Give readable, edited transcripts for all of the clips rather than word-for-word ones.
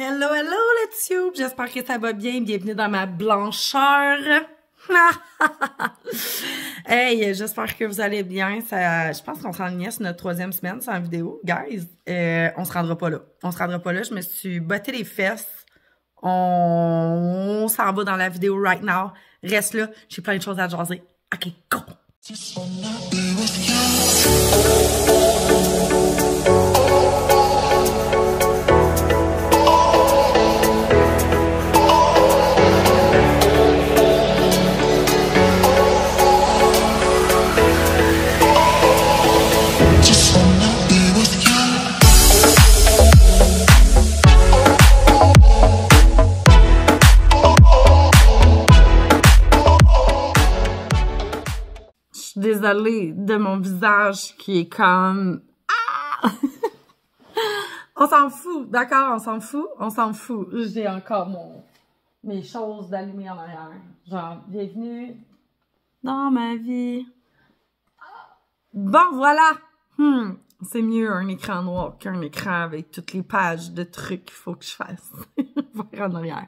Hello, hello, le tube! J'espère que ça va bien. Bienvenue dans ma blancheur. Hey, j'espère que vous allez bien. Je pense qu'on s'enlignait sur notre 3e semaine sans vidéo. Guys, on se rendra pas là. On se rendra pas là. Je me suis botté les fesses. On s'en va dans la vidéo right now. Reste là. J'ai plein de choses à jaser. OK, go! Désolée de mon visage qui est comme... Ah! On s'en fout, d'accord? On s'en fout? On s'en fout. J'ai encore mes choses d'allumées en arrière. Genre, bienvenue dans ma vie. Bon, voilà! C'est mieux un écran noir qu'un écran avec toutes les pages de trucs qu'il faut que je fasse. Voir en arrière.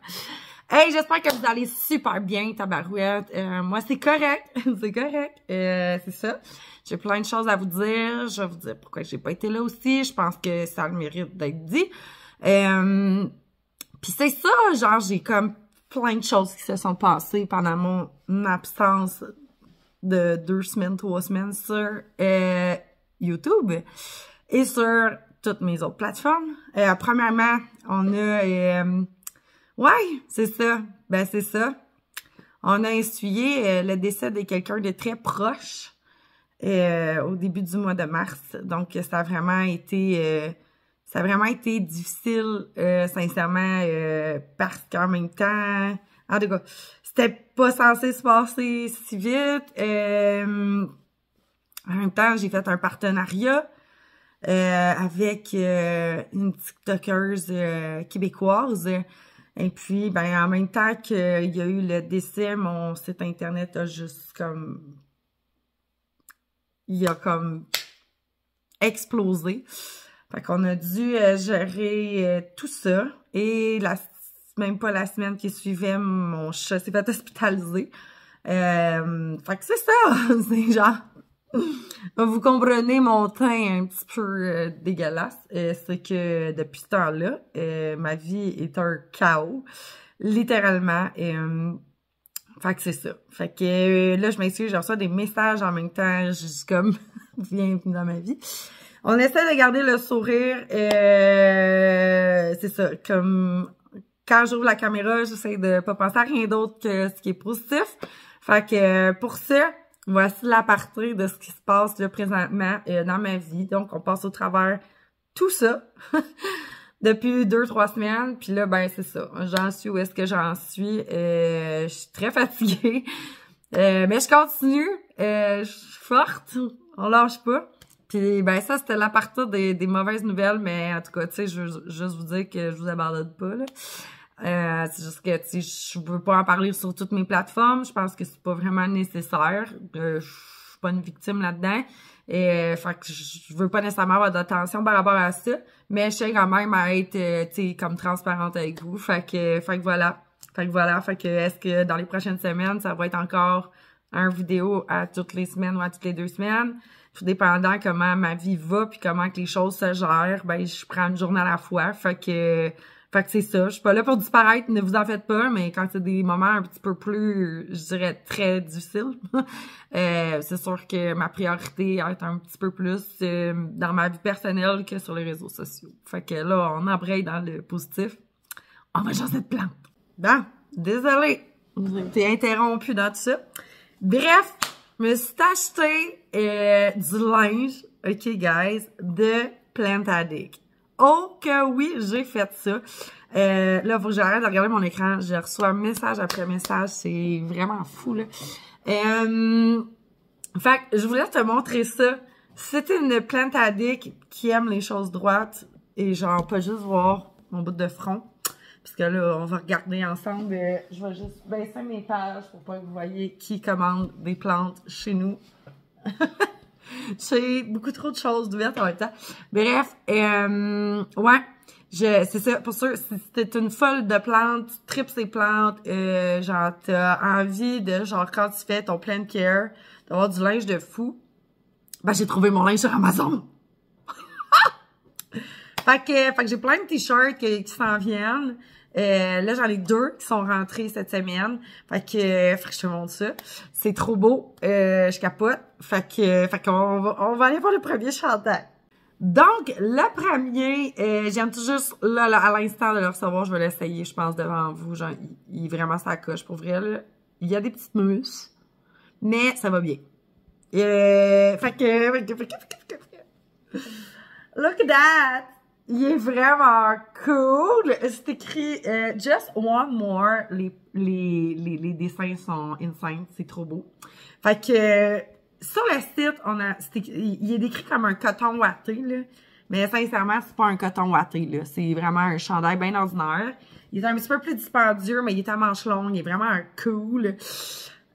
Hey, j'espère que vous allez super bien, tabarouette. Moi, c'est correct. C'est correct. C'est ça. J'ai plein de choses à vous dire. Je vais vous dire pourquoi j'ai pas été là aussi. Je pense que ça a le mérite d'être dit. Puis c'est ça, genre, j'ai comme plein de choses qui se sont passées pendant mon absence de 2 semaines, 3 semaines sur YouTube et sur toutes mes autres plateformes. Premièrement, on a... ouais, c'est ça. Ben, c'est ça. On a essuyé le décès de quelqu'un de très proche au début du mois de mars. Donc, ça a vraiment été difficile, sincèrement, parce qu'en même temps, en tout cas, c'était pas censé se passer si vite. En même temps, j'ai fait un partenariat avec une TikTokeuse québécoise. Et puis, ben, en même temps qu'il y a eu le décès, mon site internet a juste comme... Il a comme explosé. Fait qu'on a dû gérer tout ça. Et même pas la semaine qui suivait, mon chat s'est fait hospitaliser. Fait que c'est ça! C'est genre... Vous comprenez mon teint un petit peu dégueulasse. C'est que depuis ce temps-là, ma vie est un chaos. Littéralement. Fait que c'est ça. Fait que là, je m'excuse, je reçois des messages en même temps. Je suis comme, bienvenue dans ma vie. On essaie de garder le sourire. C'est ça. Comme, quand j'ouvre la caméra, j'essaie de pas penser à rien d'autre que ce qui est positif. Fait que pour ça, voici la partie de ce qui se passe là présentement dans ma vie. Donc, on passe au travers tout ça depuis 2-3 semaines. Puis là, ben c'est ça. J'en suis où est-ce que j'en suis. Je suis très fatiguée. Mais je continue. Je suis forte. On lâche pas. Puis ben ça, c'était la partie des mauvaises nouvelles. Mais en tout cas, tu sais, je veux juste vous dire que je vous abandonne pas, là. C'est juste que, tu sais, je veux pas en parler sur toutes mes plateformes. Je pense que c'est pas vraiment nécessaire. Je suis pas une victime là-dedans. Fait que je veux pas nécessairement avoir d'attention par rapport à ça. Mais je tiens quand même à être, tu sais, comme transparente avec vous. Fait que voilà. Fait que est-ce que dans les prochaines semaines, ça va être encore une vidéo à toutes les semaines ou à toutes les 2 semaines? Tout dépendant comment ma vie va puis comment que les choses se gèrent, ben, je prends une journée à la fois. Fait que c'est ça. Je suis pas là pour disparaître, ne vous en faites pas, mais quand c'est des moments un petit peu plus, je dirais, très difficiles, c'est sûr que ma priorité est un petit peu plus dans ma vie personnelle que sur les réseaux sociaux. Fait que là, on embraye dans le positif. On va changer de plante. Bon, désolée. J'ai été interrompue dans tout ça. Bref, je me suis acheté du linge, OK, guys, de Plant Addict. Oh que oui, j'ai fait ça. Là, faut que j'arrête de regarder mon écran. Je reçois message après message. C'est vraiment fou, là. Fait que je voulais te montrer ça. Si t'es une Plant Addict qui aime les choses droites et genre pas juste voir mon bout de front. Parce que là, on va regarder ensemble. Je vais juste baisser mes pages pour pas que vous voyez qui commande des plantes chez nous. J'ai beaucoup trop de choses ouvertes en même temps. Bref, ouais. c'est ça, pour sûr, si t'es une folle de plantes, tu tripes ces plantes, genre, t'as envie de, genre, quand tu fais ton plant care, d'avoir du linge de fou, ben, j'ai trouvé mon linge sur Amazon. Fait que j'ai plein de t-shirts qui s'en viennent. Là, j'en ai 2 qui sont rentrés cette semaine. Fait que je te montre ça. C'est trop beau. Je capote. Fait qu'on va aller voir le premier chandail. Donc, le premier, j'aime tout juste, là, à l'instant de le recevoir, je vais l'essayer, je pense, devant vous. Genre, il est vraiment sa coche, pour vrai, là. Il y a des petites mousses, mais ça va bien. Look at that! Il est vraiment cool. C'est écrit Just One More. Les dessins sont insane. C'est trop beau. Fait que sur le site, il est décrit comme un coton watté, là. Mais sincèrement, c'est pas un coton watté, là. C'est vraiment un chandail bien ordinaire. Il est un petit peu plus dispendieux, mais il est à manches longues. Il est vraiment cool.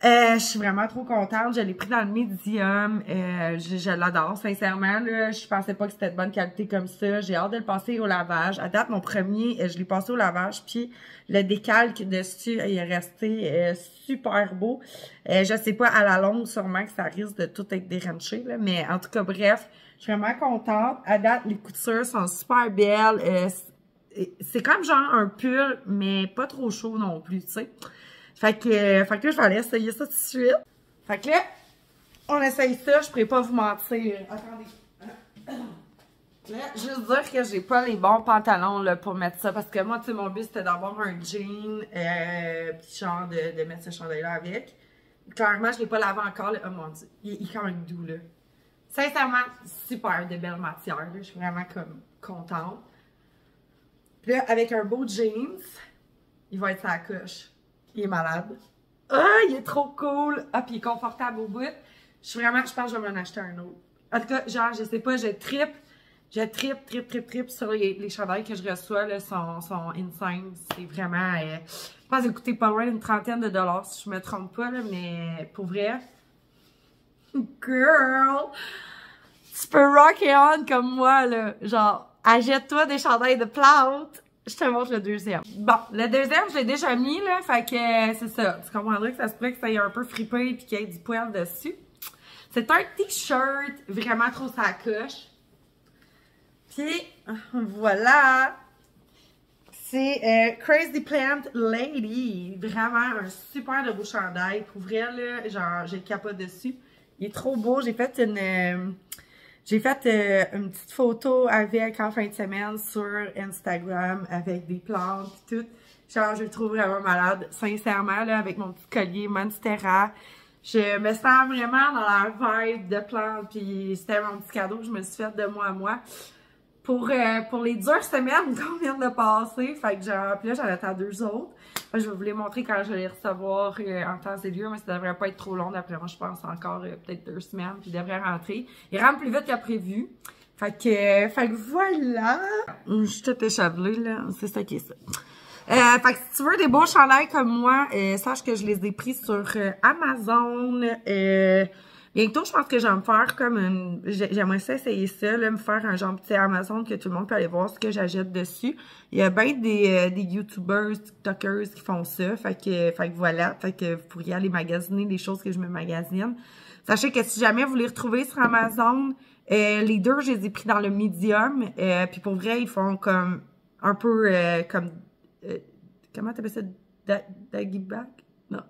Je suis vraiment trop contente. Je l'ai pris dans le medium. Je l'adore, sincèrement. Là, je pensais pas que c'était de bonne qualité comme ça. J'ai hâte de le passer au lavage. À date, mon premier, je l'ai passé au lavage. Puis le décalque dessus, il est resté super beau. Je sais pas, à la longue, sûrement que ça risque de tout être déranché. Là, mais en tout cas, bref, je suis vraiment contente. À date, les coutures sont super belles. C'est comme genre un pull, mais pas trop chaud non plus, tu sais. Fait que là, je vais aller essayer ça tout de suite. Fait que là, on essaye ça, je pourrais pas vous mentir. Attendez. Là, juste dire que j'ai pas les bons pantalons là, pour mettre ça. Parce que moi, tu sais, mon but, c'était d'avoir un jean, pis genre de mettre ce chandail-là avec. Clairement, je l'ai pas lavé encore. Là. Oh mon Dieu, il est quand même doux, là. Sincèrement, super de belle matière, là. Je suis vraiment comme contente. Puis là, avec un beau jeans, il va être sa coche. Il est malade. Ah, il est trop cool. Ah, puis il est confortable au bout. Je pense que je vais m'en acheter un autre. En tout cas, genre, je sais pas, je trippe sur les chandails que je reçois, là, sont insane. C'est vraiment, je pense que ça coûté pas loin d'une $30 si je me trompe pas, là, mais pour vrai. Girl! Tu peux rock it on comme moi, là. Genre, achète-toi des chandails de plantes. Je te montre le deuxième. Bon, le deuxième, je l'ai déjà mis, là, fait que c'est ça. Tu comprendras que ça se peut que ça ait un peu fripé et qu'il y ait du poil dessus. C'est un t-shirt vraiment trop sa coche. Puis, voilà. C'est Crazy Plant Lady. Vraiment un super de beau chandail. Pour vrai, là, genre, j'ai le capote dessus. Il est trop beau. J'ai fait une petite photo avec en fin de semaine sur Instagram avec des plantes et tout. Genre, je le trouve vraiment malade. Sincèrement, là, avec mon petit collier Monstera. Je me sens vraiment dans la vibe de plantes. Puis c'était mon petit cadeau que je me suis fait de moi à moi. Pour les dures semaines qu'on vient de passer. Fait que genre, puis là, j'en attends 2 autres. Enfin, je vais vous les montrer quand je vais les recevoir en temps et lieu, mais ça devrait pas être trop long d'après moi, je pense encore peut-être 2 semaines, puis ils devraient rentrer. Ils rentrent plus vite que prévu. Fait que voilà. Je suis toute échavelée, là. C'est ça qui est ça. Fait que si tu veux des beaux chandails comme moi, sache que je les ai pris sur Amazon. Bientôt, je pense que je vais me faire comme une... J'aimerais ça essayer ça, là, me faire un genre petit Amazon que tout le monde peut aller voir ce que j'achète dessus. Il y a bien des YouTubers, TikTokers qui font ça. Fait que voilà. Fait que vous pourriez aller magasiner les choses que je me magasine. Sachez que si jamais vous les retrouvez sur Amazon, les 2, je les ai pris dans le medium. Puis pour vrai, ils font comme un peu comme... comment t'appelles ça? Daggy back? Non.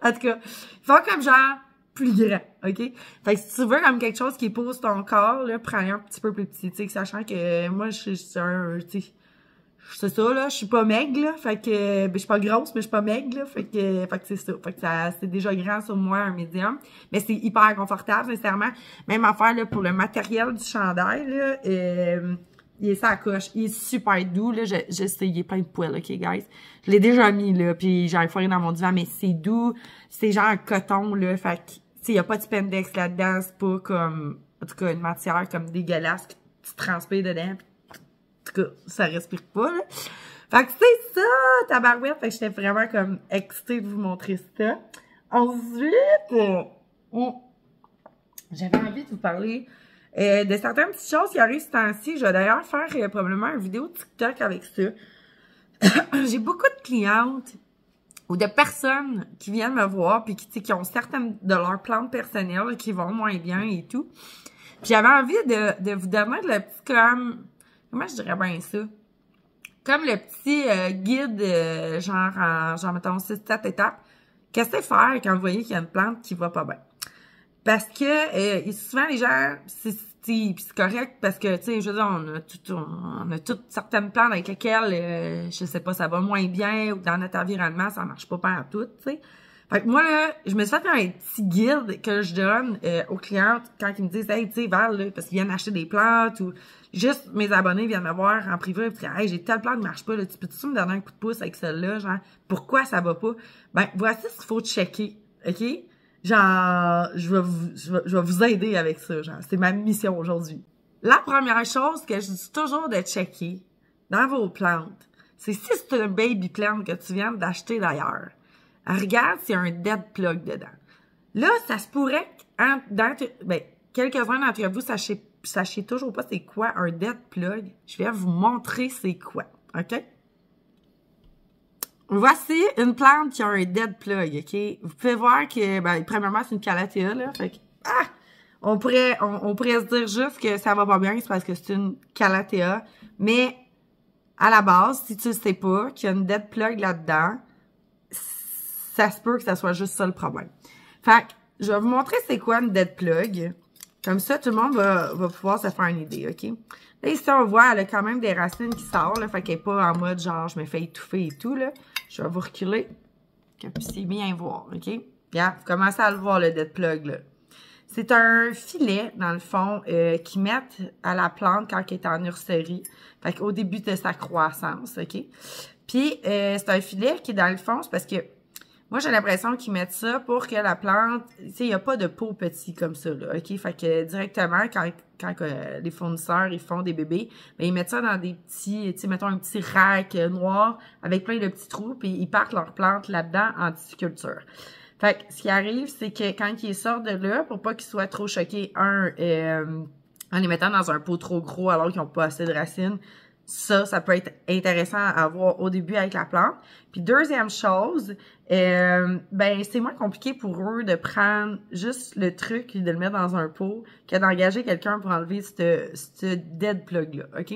En tout cas, ils font comme genre... plus grand, OK? Fait que si tu veux comme quelque chose qui pose ton corps, là, prends un petit peu plus petit, tu sais, sachant que moi, je suis un, tu sais, c'est ça, là, je suis pas maigre, là, fait que, ben, je suis pas grosse, mais je suis pas maigre, là, fait que c'est ça, fait que c'est déjà grand sur moi, un médium, mais c'est hyper confortable, sincèrement, même affaire, là, pour le matériel du chandail, là, il est ça coche, il est super doux, là, j'ai essayé plein de poils, OK, guys? Je l'ai déjà mis, là, puis j'ai foiré dans mon divan, mais c'est doux, c'est genre un coton, là, fait que, tu sais, il n'y a pas de spandex là-dedans, c'est pas comme, en tout cas, une matière comme dégueulasse que tu transpires dedans, pis, en tout cas, ça respire pas, là. Fait que c'est ça, tabarouette, fait que j'étais vraiment comme excitée de vous montrer ça. Ensuite, j'avais envie de vous parler De certaines petites choses qui arrivent ce temps-ci. Je vais d'ailleurs faire probablement une vidéo TikTok avec ça. J'ai beaucoup de clientes ou de personnes qui viennent me voir puis qui ont certaines de leurs plantes personnelles qui vont moins bien et tout. Puis j'avais envie de vous donner le petit comment je dirais bien ça? Comme le petit guide, genre mettons 6-7 étapes. Qu'est-ce que c'est faire quand vous voyez qu'il y a une plante qui va pas bien? Parce que souvent les gens, puis c'est correct parce que, tu sais, je veux dire, on a toutes certaines plantes avec lesquelles, je sais pas, ça va moins bien ou dans notre environnement, ça marche pas partout, tu sais. Fait que moi, là, je me suis fait un petit guide que je donne aux clientes quand ils me disent « Hey, tu sais, Val, là, parce qu'ils viennent acheter des plantes ou juste mes abonnés viennent me voir en privé et disent « Hey, j'ai telle plante qui marche pas, là, tu peux-tu me donner un coup de pouce avec celle-là? Genre, pourquoi ça va pas? » Ben, voici ce qu'il faut checker, OK? Genre, je vais vous aider avec ça, genre. C'est ma mission aujourd'hui. La première chose que je dis toujours de checker dans vos plantes, c'est si c'est une baby plant que tu viens d'acheter d'ailleurs. Regarde s'il y a un dead plug dedans. Là, ça se pourrait que quelques-uns d'entre vous sachiez toujours pas c'est quoi un dead plug. Je vais vous montrer c'est quoi, OK? Voici une plante qui a un dead plug, OK? Vous pouvez voir que, premièrement, c'est une calathea, là. Fait que, on pourrait se dire juste que ça va pas bien, c'est parce que c'est une calathea. Mais, à la base, si tu le sais pas, qu'il y a une dead plug là-dedans, ça se peut que ça soit juste ça le problème. Fait que, je vais vous montrer c'est quoi une dead plug. Comme ça, tout le monde va pouvoir se faire une idée, OK? Là, ici, on voit, elle a quand même des racines qui sortent, là. Fait qu'elle est pas en mode, genre, je me fais étouffer et tout, là. Je vais vous reculer, que vous puissiez bien voir, OK? Bien, vous commencez à le voir, le dead plug, là. C'est un filet, dans le fond, qu'ils mettent à la plante quand elle est en nurserie. Fait qu'au début de sa croissance, OK? Puis, c'est un filet qui, dans le fond, c'est parce que moi, j'ai l'impression qu'ils mettent ça pour que la plante, tu sais, il n'y a pas de peau petit comme ça, là, OK? Fait que directement, quand les fournisseurs, ils font des bébés, ben, ils mettent ça dans des petits, tu sais, mettons un petit rack noir avec plein de petits trous, puis ils partent leur plante là-dedans en tissuculture. Fait que ce qui arrive, c'est que quand ils sortent de là, pour pas qu'ils soient trop choqués, en les mettant dans un pot trop gros alors qu'ils n'ont pas assez de racines, ça peut être intéressant à avoir au début avec la plante. Puis deuxième chose, c'est moins compliqué pour eux de prendre juste le truc et de le mettre dans un pot que d'engager quelqu'un pour enlever ce dead plug-là, OK?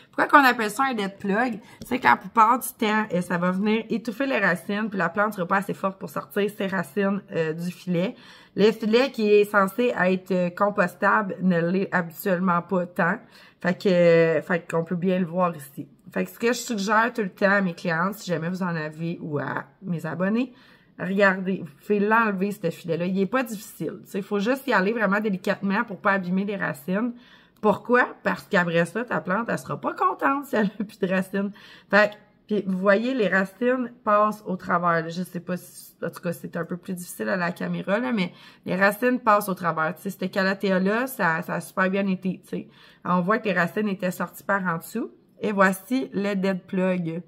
Pourquoi qu'on appelle ça un dead plug? C'est que la plupart du temps, ça va venir étouffer les racines, puis la plante sera pas assez forte pour sortir ses racines du filet. Le filet qui est censé être compostable ne l'est habituellement pas tant. Fait qu'on peut bien le voir ici. Fait que ce que je suggère tout le temps à mes clientes, si jamais vous en avez, ou à mes abonnés, regardez, vous pouvez l'enlever, ce filet-là. Il est pas difficile. Il faut juste y aller vraiment délicatement pour pas abîmer les racines. Pourquoi? Parce qu'après ça, ta plante, elle sera pas contente si elle n'a plus de racines. Fait que, puis vous voyez, les racines passent au travers. Là. Je sais pas si, en tout cas, c'est un peu plus difficile à la caméra, là, mais les racines passent au travers. Tu sais, cette calathea-là, ça a super bien été, tu sais. On voit que les racines étaient sorties par en dessous. Et voici le dead plug.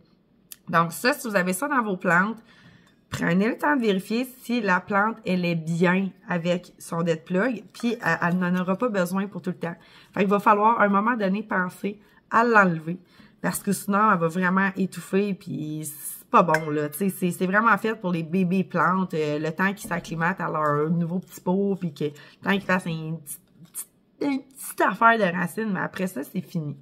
Donc ça, si vous avez ça dans vos plantes, prenez le temps de vérifier si la plante, elle est bien avec son dead plug, puis elle n'en aura pas besoin pour tout le temps. Fait qu'il va falloir, à un moment donné, penser à l'enlever. Parce que sinon, elle va vraiment étouffer, puis c'est pas bon, là. Tu sais, c'est vraiment fait pour les bébés plantes, le temps qu'ils s'acclimatent à leur nouveau petit pot, puis que le temps qu'ils fassent une petite affaire de racines, mais après ça, c'est fini.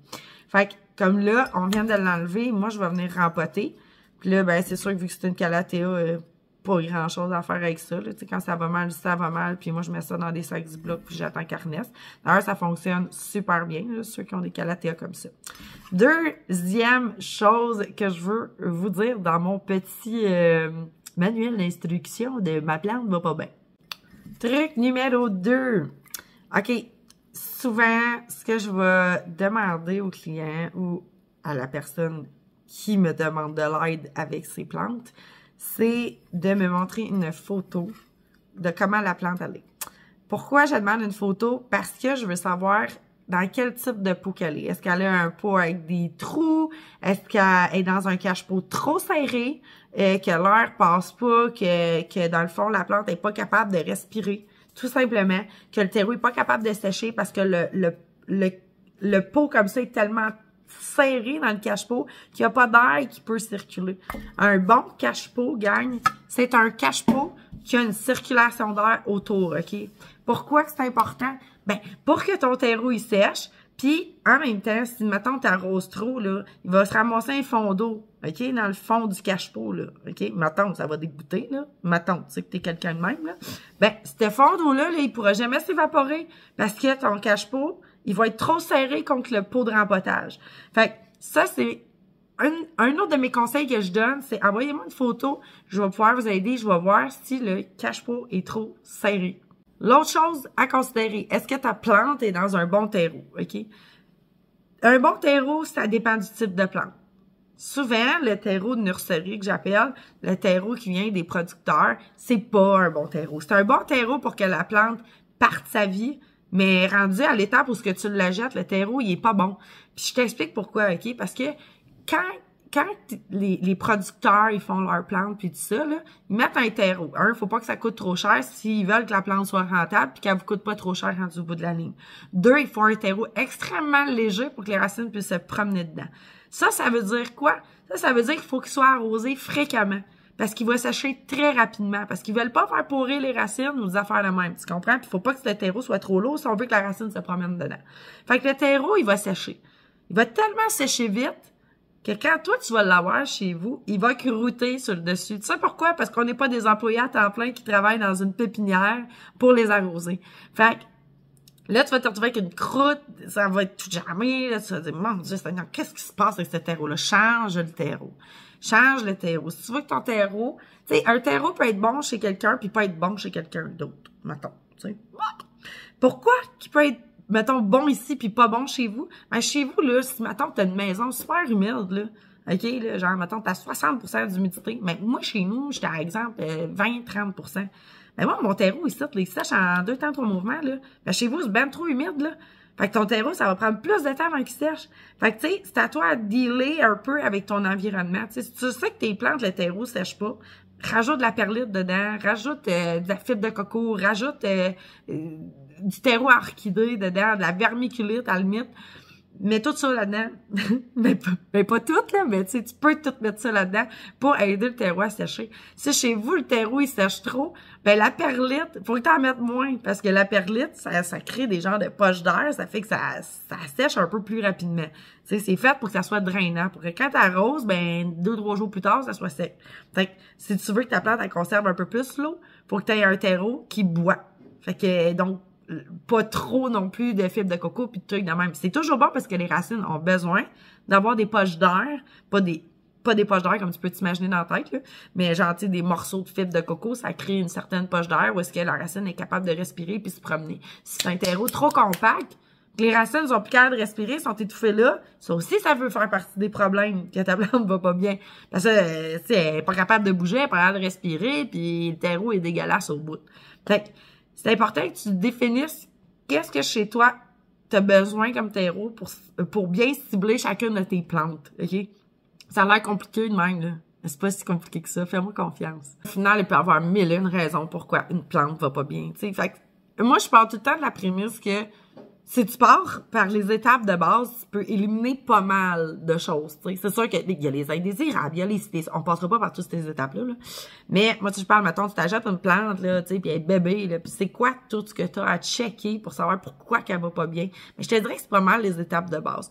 Fait que, comme là, on vient de l'enlever, moi, je vais venir rempoter. Puis là, ben, c'est sûr que vu que c'est une calathea, pas grand-chose à faire avec ça. Là. Tu sais, quand ça va mal, ça va mal. Puis moi, je mets ça dans des sacs Ziploc, puis j'attends qu'elle renaisse. D'ailleurs, ça fonctionne super bien, là, ceux qui ont des calathéas comme ça. Deuxième chose que je veux vous dire dans mon petit manuel d'instruction de ma plante va pas bien. Truc numéro 2. OK. Souvent, ce que je vais demander au client ou à la personne qui me demande de l'aide avec ses plantes, c'est de me montrer une photo de comment la plante elle est. Pourquoi je demande une photo? Parce que je veux savoir dans quel type de pot qu'elle est. Est-ce qu'elle a un pot avec des trous? Est-ce qu'elle est dans un cache-pot trop serré? Que l'air passe pas? Que dans le fond, la plante n'est pas capable de respirer? tout simplement que le terreau est pas capable de sécher parce que le pot comme ça est tellement serré dans le cache-pot qu'il n'y a pas d'air qui peut circuler. Un bon cache-pot, gang, c'est un cache-pot qui a une circulation d'air autour, OK? Pourquoi c'est important? Ben, pour que ton terreau, il sèche, puis en même temps, si, mettons, t'arroses trop, là, il va se ramasser un fond d'eau, OK? Dans le fond du cache-pot, là, OK? Mettons, ça va dégoûter, là. Mettons, tu sais que t'es quelqu'un de même, là. Ben, ce fond d'eau-là, là, il pourra jamais s'évaporer parce que ton cache-pot, il va être trop serré contre le pot de rempotage. Fait que ça, c'est un autre de mes conseils que je donne, c'est envoyez-moi une photo, je vais pouvoir vous aider, je vais voir si le cache-pot est trop serré. L'autre chose à considérer, est-ce que ta plante est dans un bon terreau, OK? Un bon terreau, ça dépend du type de plante. Souvent, le terreau de nurserie que j'appelle, le terreau qui vient des producteurs, c'est pas un bon terreau. C'est un bon terreau pour que la plante parte sa vie, mais rendu à l'étape où ce que tu la jettes, le terreau, il est pas bon. Puis je t'explique pourquoi, OK? Parce que quand les producteurs, ils font leurs plantes puis tout ça, là, ils mettent un terreau. Faut pas que ça coûte trop cher s'ils veulent que la plante soit rentable puis qu'elle vous coûte pas trop cher rendu au bout de la ligne. 2, ils font un terreau extrêmement léger pour que les racines puissent se promener dedans. Ça veut dire quoi? Ça veut dire qu'il faut qu'il soit arrosé fréquemment. Parce qu'il va sécher très rapidement. Parce qu'ils veulent pas faire pourrir les racines ou des affaires de même. Tu comprends? Puis il faut pas que le terreau soit trop lourd si on veut que la racine se promène dedans. Fait que le terreau, il va sécher. Il va tellement sécher vite que quand toi, tu vas l'avoir chez vous, il va croûter sur le dessus. Tu sais pourquoi? Parce qu'on n'est pas des employés à temps plein qui travaillent dans une pépinière pour les arroser. Fait que là, tu vas te retrouver avec une croûte, ça va être tout jamais. Là, tu vas te dire, mon Dieu, Seigneur, qu'est-ce qui se passe avec ce terreau-là? Change le terreau. Change le terreau. Si tu veux que ton terreau, tu sais, un terreau peut être bon chez quelqu'un puis pas être bon chez quelqu'un d'autre, mettons, tu sais. Pourquoi qu'il peut être, mettons, bon ici puis pas bon chez vous? Ben, chez vous, là, si, mettons, t'as une maison super humide, là, OK, là, genre, mettons, t'as 60% d'humidité. Ben, moi, chez nous, j'étais, par exemple, 20-30%. Ben, moi, mon terreau, il sèche en 2 temps, 3 mouvements, là. Ben, chez vous, c'est ben trop humide, là. Fait que ton terreau, ça va prendre plus de temps avant qu'il sèche. Fait que, tu sais, c'est à toi de dealer un peu avec ton environnement. Tu sais, si tu sais que tes plantes, le terreau sèche pas, rajoute de la perlite dedans, rajoute de la fibre de coco, rajoute du terreau à orchidée dedans, de la vermiculite à la limite. Mets tout ça là-dedans. mais pas tout, là, mais tu sais, tu peux tout mettre ça là-dedans pour aider le terreau à sécher. Si chez vous, le terreau, il sèche trop, ben la perlite, faut que t'en mettes moins, parce que la perlite, ça crée des genres de poches d'air, ça fait que ça sèche un peu plus rapidement. Tu sais, c'est fait pour que ça soit drainant, pour que quand t'arroses, ben 2-3 jours plus tard, ça soit sec. Fait que si tu veux que ta plante, elle conserve un peu plus l'eau, faut que t'aies un terreau qui boit. Fait que, donc, pas trop non plus de fibres de coco puis de trucs de même. C'est toujours bon parce que les racines ont besoin d'avoir des poches d'air, pas des poches d'air comme tu peux t'imaginer dans la tête, là, mais genre, tu sais, des morceaux de fibres de coco, ça crée une certaine poche d'air où est-ce que la racine est capable de respirer puis se promener. Si c'est un terreau trop compact, que les racines sont plus capables de respirer, sont étouffées là, ça aussi, ça veut faire partie des problèmes que ta plante va pas bien. Parce que, tu sais, elle est pas capable de bouger, elle est pas capable de respirer, puis le terreau est dégueulasse au bout. Fait que, c'est important que tu définisses qu'est-ce que chez toi tu as besoin comme terreau pour bien cibler chacune de tes plantes, OK? Ça a l'air compliqué de même, là. Mais c'est pas si compliqué que ça. Fais-moi confiance. Au final, il peut y avoir 1001 raisons pourquoi une plante va pas bien, tu sais. Fait que, moi, je pars tout le temps de la prémisse que si tu pars par les étapes de base, tu peux éliminer pas mal de choses, tu sais. C'est sûr qu'il y a les indésirables, il y a on passera pas par toutes ces étapes-là, là. Mais, moi, si je parle, mettons, tu t'achètes une plante, là, tu sais, pis elle est bébé, là, pis c'est quoi tout ce que t'as à checker pour savoir pourquoi qu'elle va pas bien? Mais je te dirais que c'est pas mal les étapes de base.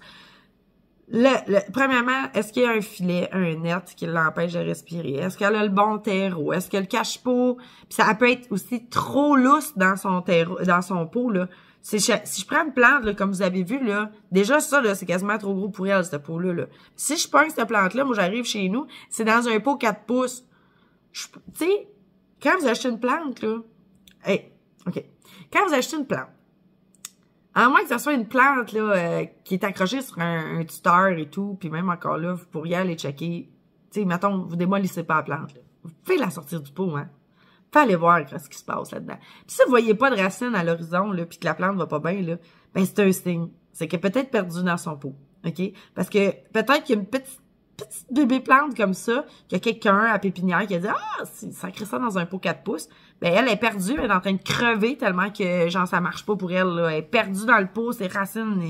Premièrement, est-ce qu'il y a un filet, un net qui l'empêche de respirer? Est-ce qu'elle a le bon terreau? Est-ce que le cache-pot? Puis ça peut être aussi trop lousse dans son terreau, dans son pot, là. Si je prends une plante, là, comme vous avez vu, là, déjà ça, là, c'est quasiment trop gros pour elle, ce pot-là, là. Si je prends cette plante-là, moi, j'arrive chez nous, c'est dans un pot 4 pouces. Tu sais, quand vous achetez une plante, là, OK. Quand vous achetez une plante, à moins que ce soit une plante, là, qui est accrochée sur un tuteur et tout, puis même encore là, vous pourriez aller checker, tu sais, mettons, vous démolissez pas la plante, là. Vous pouvez la sortir du pot, hein. Faut aller voir ce qui se passe là-dedans. Puis si vous voyez pas de racines à l'horizon, là, puis que la plante va pas bien, là, ben c'est un signe. C'est qu'elle est peut-être perdue dans son pot. OK? Parce que peut-être qu'il y a une petite petite bébé plante comme ça, qu'il y a quelqu'un à pépinière qui a dit « Ah, sacré ça dans un pot 4 pouces. » Ben, elle est perdue, elle est en train de crever tellement que, genre, ça marche pas pour elle, là. Elle est perdue dans le pot, ses racines,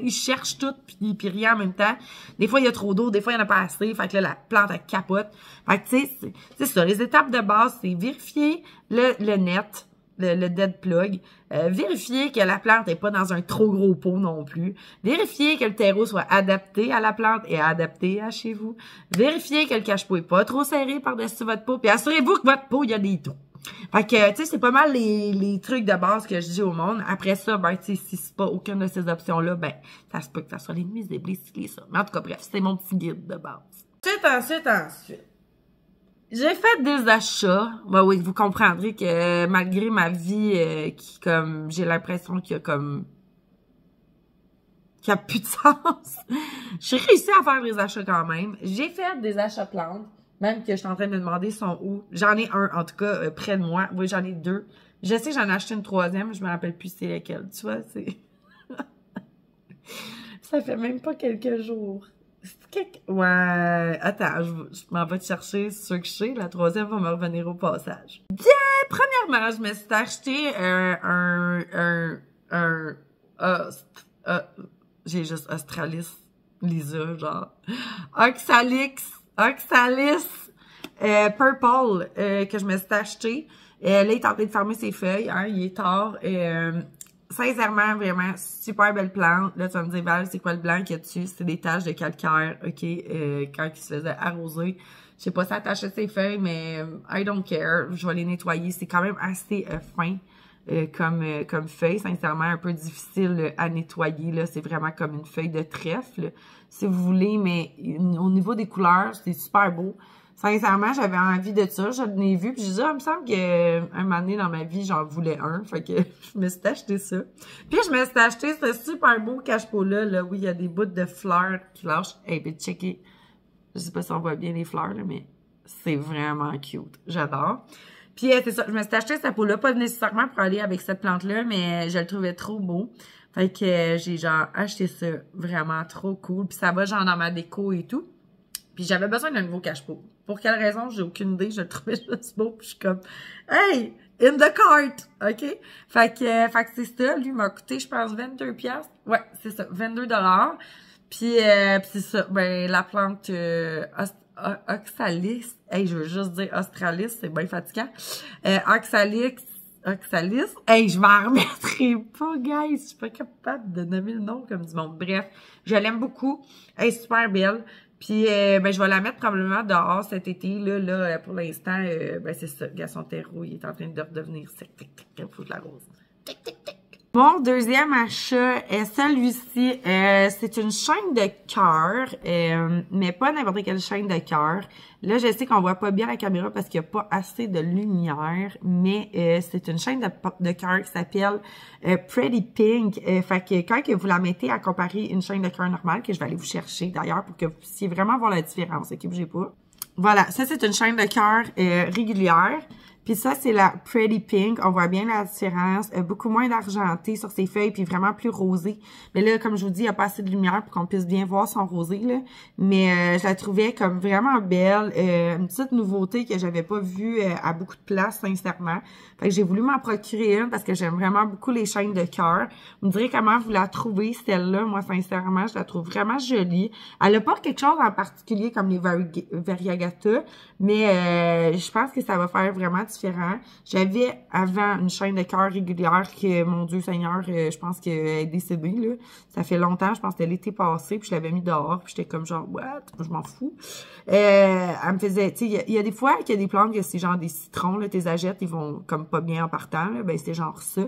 ils cherchent tout, puis rien en même temps. Des fois, il y a trop d'eau, des fois, il y en a pas assez. Fait que là, la plante, elle capote. Fait que, tu sais, c'est ça. Les étapes de base, c'est vérifier le net, le dead plug. Vérifier que la plante est pas dans un trop gros pot non plus. Vérifier que le terreau soit adapté à la plante et adapté à chez vous. Vérifier que le cache-pot est pas trop serré par-dessus votre pot. Puis assurez-vous que votre pot, il y a des trous. Fait que, tu sais, c'est pas mal les trucs de base que je dis au monde. Après ça, ben, tu sais, si c'est pas aucune de ces options-là, ben, ça se peut que ça soit les nuisibles, ça. Mais en tout cas, bref, c'est mon petit guide de base. Ensuite. J'ai fait des achats. Ben oui, vous comprendrez que malgré ma vie qui, comme, j'ai l'impression qu'il y a comme... qu'il y a plus de sens. J'ai réussi à faire des achats quand même. J'ai fait des achats plantes. Même que je suis en train de me demander sont où. J'en ai un, en tout cas, près de moi. Oui, j'en ai deux. Je sais que j'en ai acheté une troisième, je me rappelle plus c'est laquelle. Tu vois, c'est... Ça fait même pas quelques jours. Ouais, attends, je m'en vais te chercher ce que je sais. La troisième va me revenir au passage. Bien, premièrement, je me suis acheté j'ai juste Australis, Lisa, genre. Oxalis Purple que je me suis acheté. Là, il est en train de fermer ses feuilles. Hein, il est tard. Sincèrement, vraiment, super belle plante. Là, tu vas me dire, Val, c'est quoi le blanc qu'il y a dessus? C'est des taches de calcaire, OK? Quand il se faisait arroser. Je sais pas si attacher ses feuilles, mais I don't care. Je vais les nettoyer. C'est quand même assez fin comme feuille. Sincèrement, un peu difficile à nettoyer. Là, c'est vraiment comme une feuille de trèfle, si vous voulez. Mais au niveau des couleurs, c'est super beau. Sincèrement, j'avais envie de ça. Je l'ai vu, puis j'ai dit, ah, il me semble qu'un moment donné dans ma vie, j'en voulais un. Fait que je me suis acheté ça. Puis je me suis acheté ce super beau cache-pot-là, là, où il y a des bouts de fleurs qui lâchent. Hey, puis checker. Je sais pas si on voit bien les fleurs, là, mais c'est vraiment cute. J'adore. Puis c'est ça, je me suis acheté ce pot-là, pas nécessairement pour aller avec cette plante-là, mais je le trouvais trop beau. Fait que j'ai genre acheté ça. Vraiment trop cool. Puis ça va genre dans ma déco et tout. Puis j'avais besoin d'un nouveau cache-pot. Pour quelle raison, j'ai aucune idée. Je le trouvais juste beau. Puis je suis comme, hey, in the cart! OK? Fait que c'est ça. Lui m'a coûté, je pense, 22 piastres. Ouais, c'est ça, 22 $. Puis c'est ça. Ben, la plante Oxalis. Hey, je veux juste dire Australis, c'est bien fatigant. Oxalis. Hey, je m'en remettrai pas, guys. Je suis pas capable de nommer le nom comme du monde. Bref, je l'aime beaucoup. Elle est super belle. Puis, ben, je vais la mettre probablement dehors cet été. Là, pour l'instant, ben, c'est ça. Gaston Terreau, il est en train de redevenir sec. Tic, tic, il faut de la rose. Tic, tic, tic. Mon deuxième achat est celui-ci. C'est une chaîne de cœur, mais pas n'importe quelle chaîne de cœur. Là, je sais qu'on voit pas bien la caméra parce qu'il n'y a pas assez de lumière, mais c'est une chaîne de cœur qui s'appelle Pretty Pink. Fait que quand que vous la mettez à comparer une chaîne de cœur normale, que je vais aller vous chercher d'ailleurs pour que vous puissiez vraiment voir la différence, ok, bougez pas. Voilà, ça c'est une chaîne de cœur régulière. Puis ça, c'est la Pretty Pink. On voit bien la différence. Beaucoup moins d'argenté sur ses feuilles, puis vraiment plus rosé. Mais là, comme je vous dis, il n'y a pas assez de lumière pour qu'on puisse bien voir son rosé, là. Mais je la trouvais comme vraiment belle. Une petite nouveauté que j'avais pas vue à beaucoup de places, sincèrement. Fait que j'ai voulu m'en procurer une parce que j'aime vraiment beaucoup les chaînes de cœur. Vous me direz comment vous la trouvez, celle-là. Moi, sincèrement, je la trouve vraiment jolie. Elle n'a pas quelque chose en particulier comme les Variegata, mais je pense que ça va faire vraiment différent. J'avais avant une chaîne de cœur régulière que, mon Dieu Seigneur, je pense qu'elle est décédée, là. Ça fait longtemps, je pense que c'était l'été passé, puis je l'avais mis dehors, puis j'étais comme genre, what? Je m'en fous. Elle me faisait, tu sais, il y a des fois qu'il y a des plantes que c'est genre des citrons, là, tes agettes, ils vont comme pas bien en partant, là, ben c'est genre ça.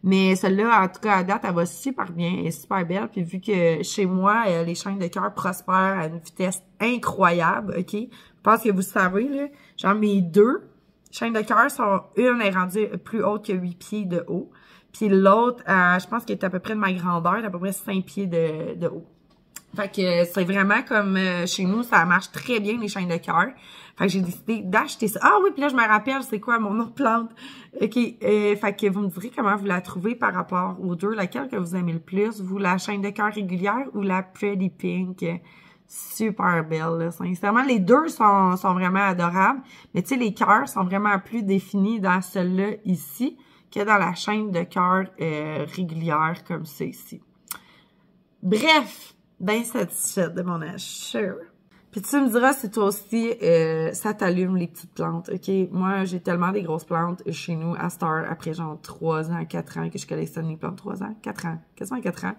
Mais celle-là, en tout cas, à date, elle va super bien, elle est super belle, puis vu que chez moi, les chaînes de cœur prospèrent à une vitesse incroyable, OK? Je pense que vous savez, là, genre mes deux chaînes de cœur sont, une est rendue plus haute que 8 pieds de haut. Puis l'autre, je pense qu'elle est à peu près de ma grandeur, à peu près 5 pieds de haut. Fait que c'est vraiment comme chez nous, ça marche très bien les chaînes de cœur. Fait que j'ai décidé d'acheter ça. Ah oui, puis là, je me rappelle, c'est quoi mon autre plante? OK, fait que vous me direz comment vous la trouvez par rapport aux deux. Laquelle que vous aimez le plus? Vous, la chaîne de cœur régulière ou la Pretty Pink? super belle, là. Sincèrement, les deux sont vraiment adorables. Mais tu sais, les cœurs sont vraiment plus définis dans celle-là ici que dans la chaîne de cœurs régulière comme ça ici. Bref, bien satisfaite de mon achat. Puis tu me diras si toi aussi, ça t'allume les petites plantes, OK? Moi, j'ai tellement des grosses plantes chez nous à Star, après genre 3 ans, 4 ans que je collectionne les plantes. 3 ans? 4 ans. Quasiment 4 ans.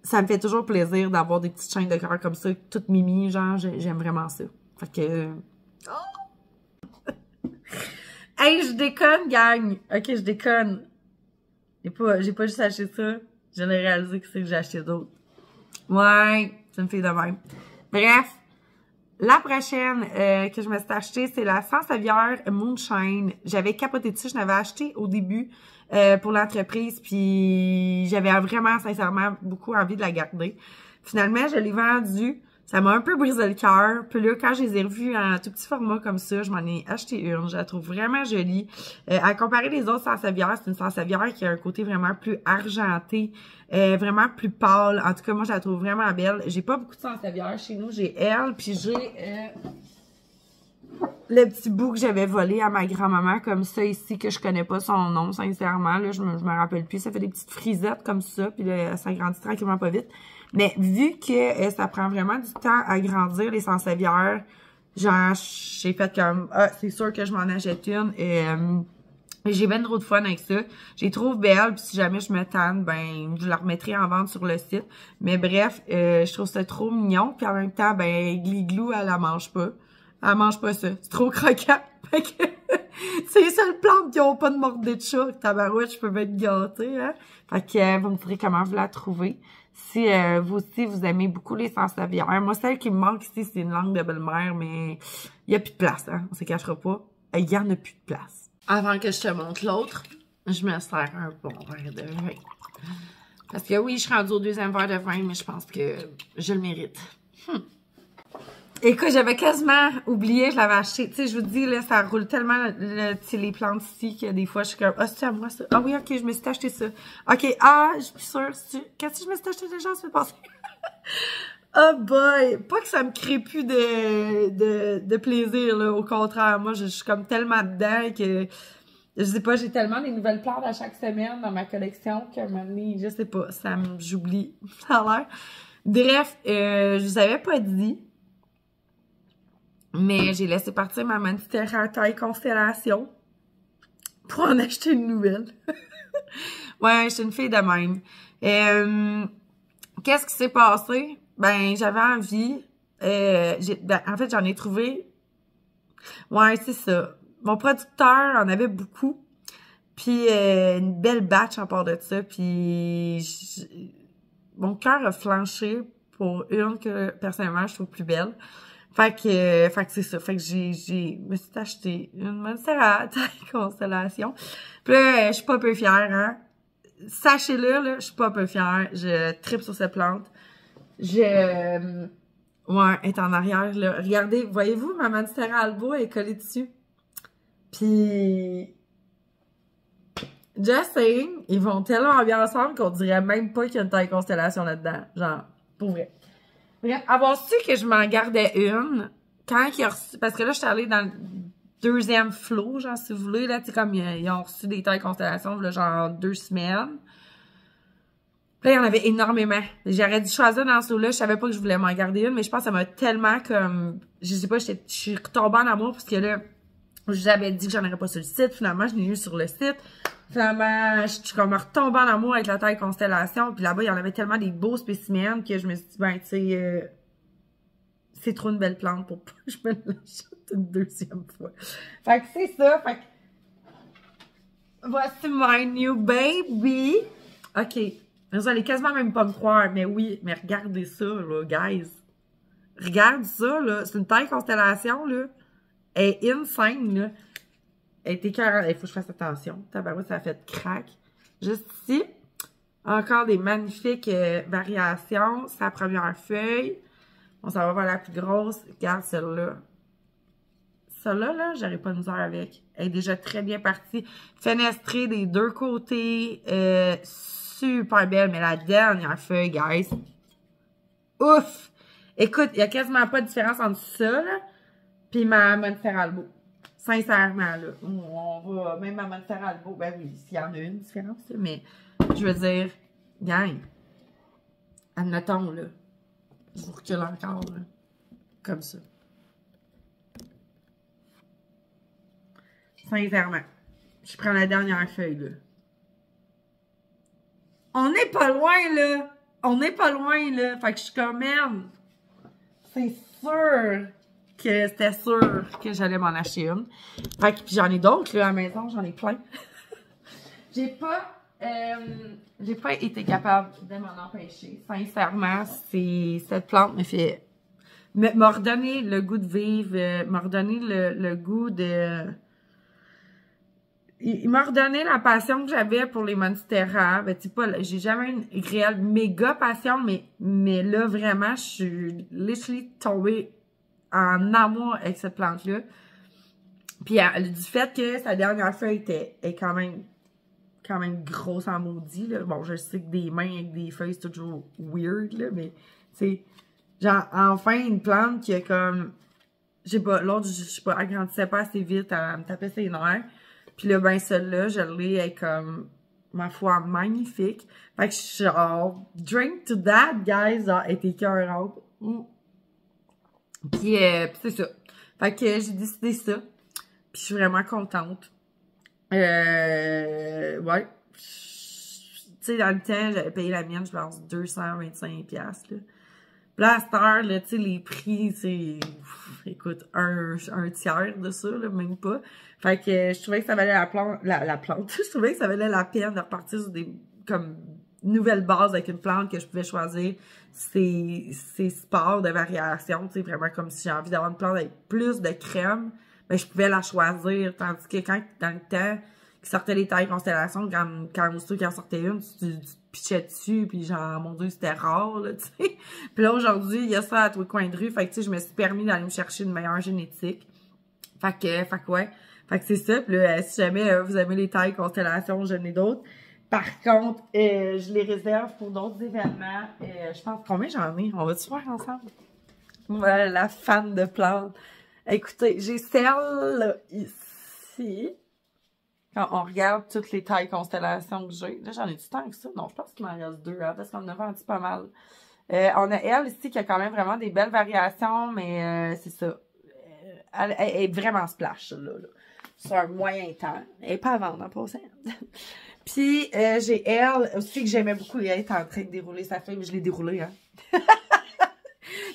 Ça me fait toujours plaisir d'avoir des petites chaînes de cœur comme ça, toutes mimi, genre, j'aime vraiment ça. Fait que... Oh! Hey, je déconne, gang! OK, je déconne. J'ai pas juste acheté ça. Je l'ai réalisé que c'est que j'ai acheté d'autres. Ouais, ça me fait de même. Bref, la prochaine que je me suis achetée, c'est la Sansevieria Moonshine. J'avais capoté dessus, je l'avais acheté au début pour l'entreprise, puis j'avais vraiment, sincèrement, beaucoup envie de la garder. Finalement, je l'ai vendue. Ça m'a un peu brisé le cœur. Puis là, quand je les ai revus en tout petit format comme ça, je m'en ai acheté une. Je la trouve vraiment jolie. À comparer les autres Sansevieria, c'est une Sansevieria qui a un côté vraiment plus argenté, vraiment plus pâle. En tout cas, moi, je la trouve vraiment belle. J'ai pas beaucoup de Sansevieria chez nous. J'ai elle, puis j'ai le petit bout que j'avais volé à ma grand-maman, comme ça ici, que je connais pas son nom, sincèrement. Là, je me rappelle plus. Ça fait des petites frisettes comme ça, puis là, ça grandit tranquillement pas vite. Mais vu que ça prend vraiment du temps à grandir, les Sansevieria, genre, j'ai fait comme, ah, c'est sûr que je m'en achète une. J'ai bien trop de fun avec ça. Je les trouve belles, puis si jamais je me tanne, ben, je la remettrai en vente sur le site. Mais bref, je trouve ça trop mignon, puis en même temps, ben, Gli-Glou, elle la mange pas. Elle mange pas ça. C'est trop croquant. Fait que c'est les seules plantes qui ont pas de mordée de chat. Tabarouette, je peux bien être gâtée, hein. Fait que vous me direz comment vous la trouvez. Si vous aussi, vous aimez beaucoup les Sansevieria. Moi, celle qui me manque ici, c'est une langue de belle-mère, mais il n'y a plus de place, hein. On se cachera pas. Il y en a plus de place. Avant que je te montre l'autre, je me sers un bon verre de vin. Parce que oui, je suis rendue au deuxième verre de vin, mais je pense que je le mérite. Écoute, j'avais quasiment oublié, je l'avais acheté. Tu sais, je vous dis, là, ça roule tellement les plantes ici que des fois, je suis comme, ah, c'est à moi ça. Ah oui, ok, je me suis acheté ça. Ok, ah, je suis sûre. Qu'est-ce que je me suis acheté déjà, ça fait passer? Oh boy! Pas que ça me crée plus de plaisir, là. Au contraire, moi, je suis comme tellement dedans que, je sais pas, j'ai tellement des nouvelles plantes à chaque semaine dans ma collection qu'à un moment donné, je sais pas, j'oublie. Ça a l'air. Bref, je vous avais pas dit, mais j'ai laissé partir ma Monstera taille constellation pour en acheter une nouvelle. Ouais, je suis une fille de même. Qu'est-ce qui s'est passé? Ben, j'avais envie. En fait, j'en ai trouvé. Ouais, c'est ça. Mon producteur en avait beaucoup. Puis, une belle batch en part de ça. Puis, mon cœur a flanché pour une que, personnellement, je trouve plus belle. Fait que c'est ça. Fait que me suis acheté une Monstera taille constellation. Puis là, je suis pas peu fière, hein. Sachez-le, là, je suis pas peu fière. Je tripe sur cette plante. Ouais, elle est en arrière, là. Regardez, voyez-vous, ma Monstera alba est collée dessus. Puis, just saying, ils vont tellement bien ensemble qu'on dirait même pas qu'il y a une taille constellation là-dedans. Genre, pour vrai. Bref, avoir su que je m'en gardais une, quand ils ont reçu, parce que là, je suis allée dans le deuxième flot, genre, si vous voulez, là, tu sais, comme ils ont reçu des tailles constellations, là, genre 2 semaines. Puis là, il y en avait énormément. J'aurais dû choisir dans ce lot-là, je savais pas que je voulais m'en garder une, mais je pense que ça m'a tellement comme, je sais pas, je suis retombée en amour, parce que là, j'avais dit que j'en aurais pas sur le site, finalement, je l'ai eu sur le site. Finalement, je suis comme retombée en amour avec la taille constellation. Puis là-bas, il y en avait tellement des beaux spécimens que je me suis dit, ben, tu sais, c'est trop une belle plante pour pas que je me l'achète une deuxième fois. Fait que c'est ça. Fait que voici my new baby. OK. Vous allez quasiment même pas me croire. Mais oui, mais regardez ça, là, guys. Regarde ça, là. C'est une taille constellation, là. Elle est insane, là. Elle est écœurante. Il faut que je fasse attention. Tabarouette, ça a fait crack. Juste ici. Encore des magnifiques variations. Sa première feuille. On s'en va voir la plus grosse. Regarde celle-là. Celle-là, là, j'aurais pas de misère avec. Elle est déjà très bien partie. Fenestrée des deux côtés. Super belle. Mais la dernière feuille, guys. ouf! Écoute, il y a quasiment pas de différence entre ça, là, pis ma Monfer Albo. Sincèrement, là. On va, même ma Monfer Albo, ben oui, s'il y en a une différence, là, mais je veux dire, gang, admettons, là, je vous recule encore, là, comme ça. Sincèrement. Je prends la dernière feuille, là. On n'est pas loin, là. On n'est pas loin, là. Fait que je suis comme, merde. C'est sûr que c'était sûr que j'allais m'en acheter une. Fait que j'en ai d'autres, là, à la maison. J'en ai plein. J'ai pas été capable de m'en empêcher. Sincèrement, cette plante m'a redonné le goût de vivre, m'a redonné le goût de... Il m'a redonné la passion que j'avais pour les monstera. Ben, tu sais pas, j'ai jamais une réelle méga passion, mais là, vraiment, je suis literally tombée en amour avec cette plante-là. Puis, du fait que sa dernière feuille est quand même grosse en maudit, là. Bon, je sais que des mains avec des feuilles, c'est toujours weird, là, mais, tu sais, genre, enfin, une plante qui a comme, je sais pas, l'autre, je sais pas, elle grandissait pas assez vite, elle me tapait ses nerfs. Puis là, ben, celle-là, je l'ai, elle est comme, ma foi, magnifique. Fait que je suis genre, drink to that, guys, genre, elle était écœurante. Puis c'est ça. Fait que j'ai décidé ça. Puis je suis vraiment contente. Ouais. Tu sais, dans le temps, j'avais payé la mienne, je pense, 225$, là. Puis là, à cette heure, là, tu sais, les prix, c'est, écoute, un tiers de ça, là, même pas. Fait que je trouvais que ça valait la plante, je trouvais que ça valait la peine de repartir sur des, comme, nouvelles bases avec une plante que je pouvais choisir ses sports de variation, tu sais, vraiment comme si j'ai envie d'avoir une plante avec plus de crème, ben, je pouvais la choisir, tandis que quand, dans le temps, qui sortait les tailles constellations, quand aussitôt qu'il en sortait une, tu pitchais dessus, puis genre, mon Dieu, c'était rare, là, tu sais. Puis là, aujourd'hui, il y a ça à tous les coins de rue, fait que, tu sais, je me suis permis d'aller me chercher une meilleure génétique. Fait que ouais. Fait que c'est ça, puis là, si jamais vous aimez les tailles constellations, j'en ai d'autres. Par contre, je les réserve pour d'autres événements. Je pense, combien j'en ai? On va-tu faire ensemble? Voilà, la fan de plantes. Écoutez, j'ai celle là, ici. Quand on regarde toutes les tailles constellations que j'ai. Là, j'en ai du temps que ça. Non, je pense qu'il m'en reste deux, hein, parce qu'on en a vendu pas mal. On a elle ici qui a quand même vraiment des belles variations, mais c'est ça. Elle est vraiment splash, là. C'est un moyen temps. Elle n'est pas à vendre en passant. Puis, j'ai elle aussi que j'aimais beaucoup. Elle est en train de dérouler sa feuille, mais je l'ai déroulée, hein. Tu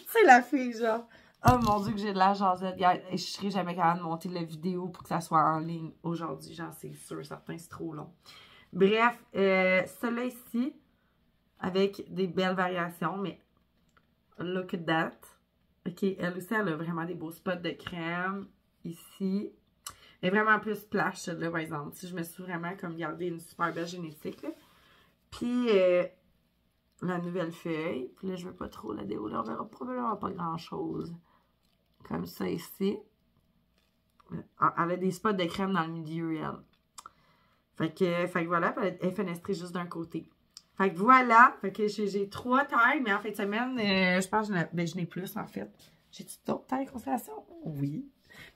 sais, la fille, genre. Oh mon Dieu, que j'ai de la jasette. Et je serai jamais capable de monter la vidéo pour que ça soit en ligne aujourd'hui. J'en sais sûr, certain, c'est trop long. Bref, celle-là ici, avec des belles variations, mais look at that. OK, elle aussi, elle a vraiment des beaux spots de crème ici. Elle est vraiment plus splash, celle-là, par exemple. Si je me suis vraiment comme gardé une super belle génétique, là. Puis, la nouvelle feuille. Puis là, je veux pas trop la dérouler. On verra probablement pas grand-chose. Comme ça, ici. Elle a des spots de crème dans le milieu, elle. Fait que voilà, elle est fenestrée juste d'un côté. Fait que voilà. Fait que j'ai 3 tailles, mais en fin de semaine, je pense que je n'ai plus, en fait. J'ai-tu d'autres tailles constellation? Oui.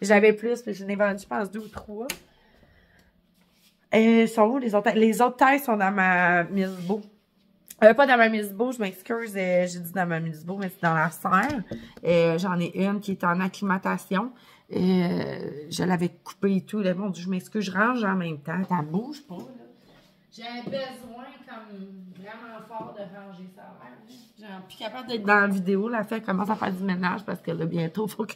J'avais plus, mais je n'ai vendu, je pense, 2 ou 3. Sont où les autres tailles? Les autres tailles sont dans ma Miss Beau. Pas dans ma Miss Beau, je m'excuse, j'ai dit dans ma Miss Beau, mais c'est dans la serre. J'en ai une qui est en acclimatation. Je l'avais coupée et tout. Là, bon, je m'excuse, je range en même temps. Ça bouge pas, là. J'ai un besoin comme vraiment fort de ranger ça. J'ai plus capable d'être dans la vidéo. La fille commence à faire du ménage parce que là, bientôt, faut que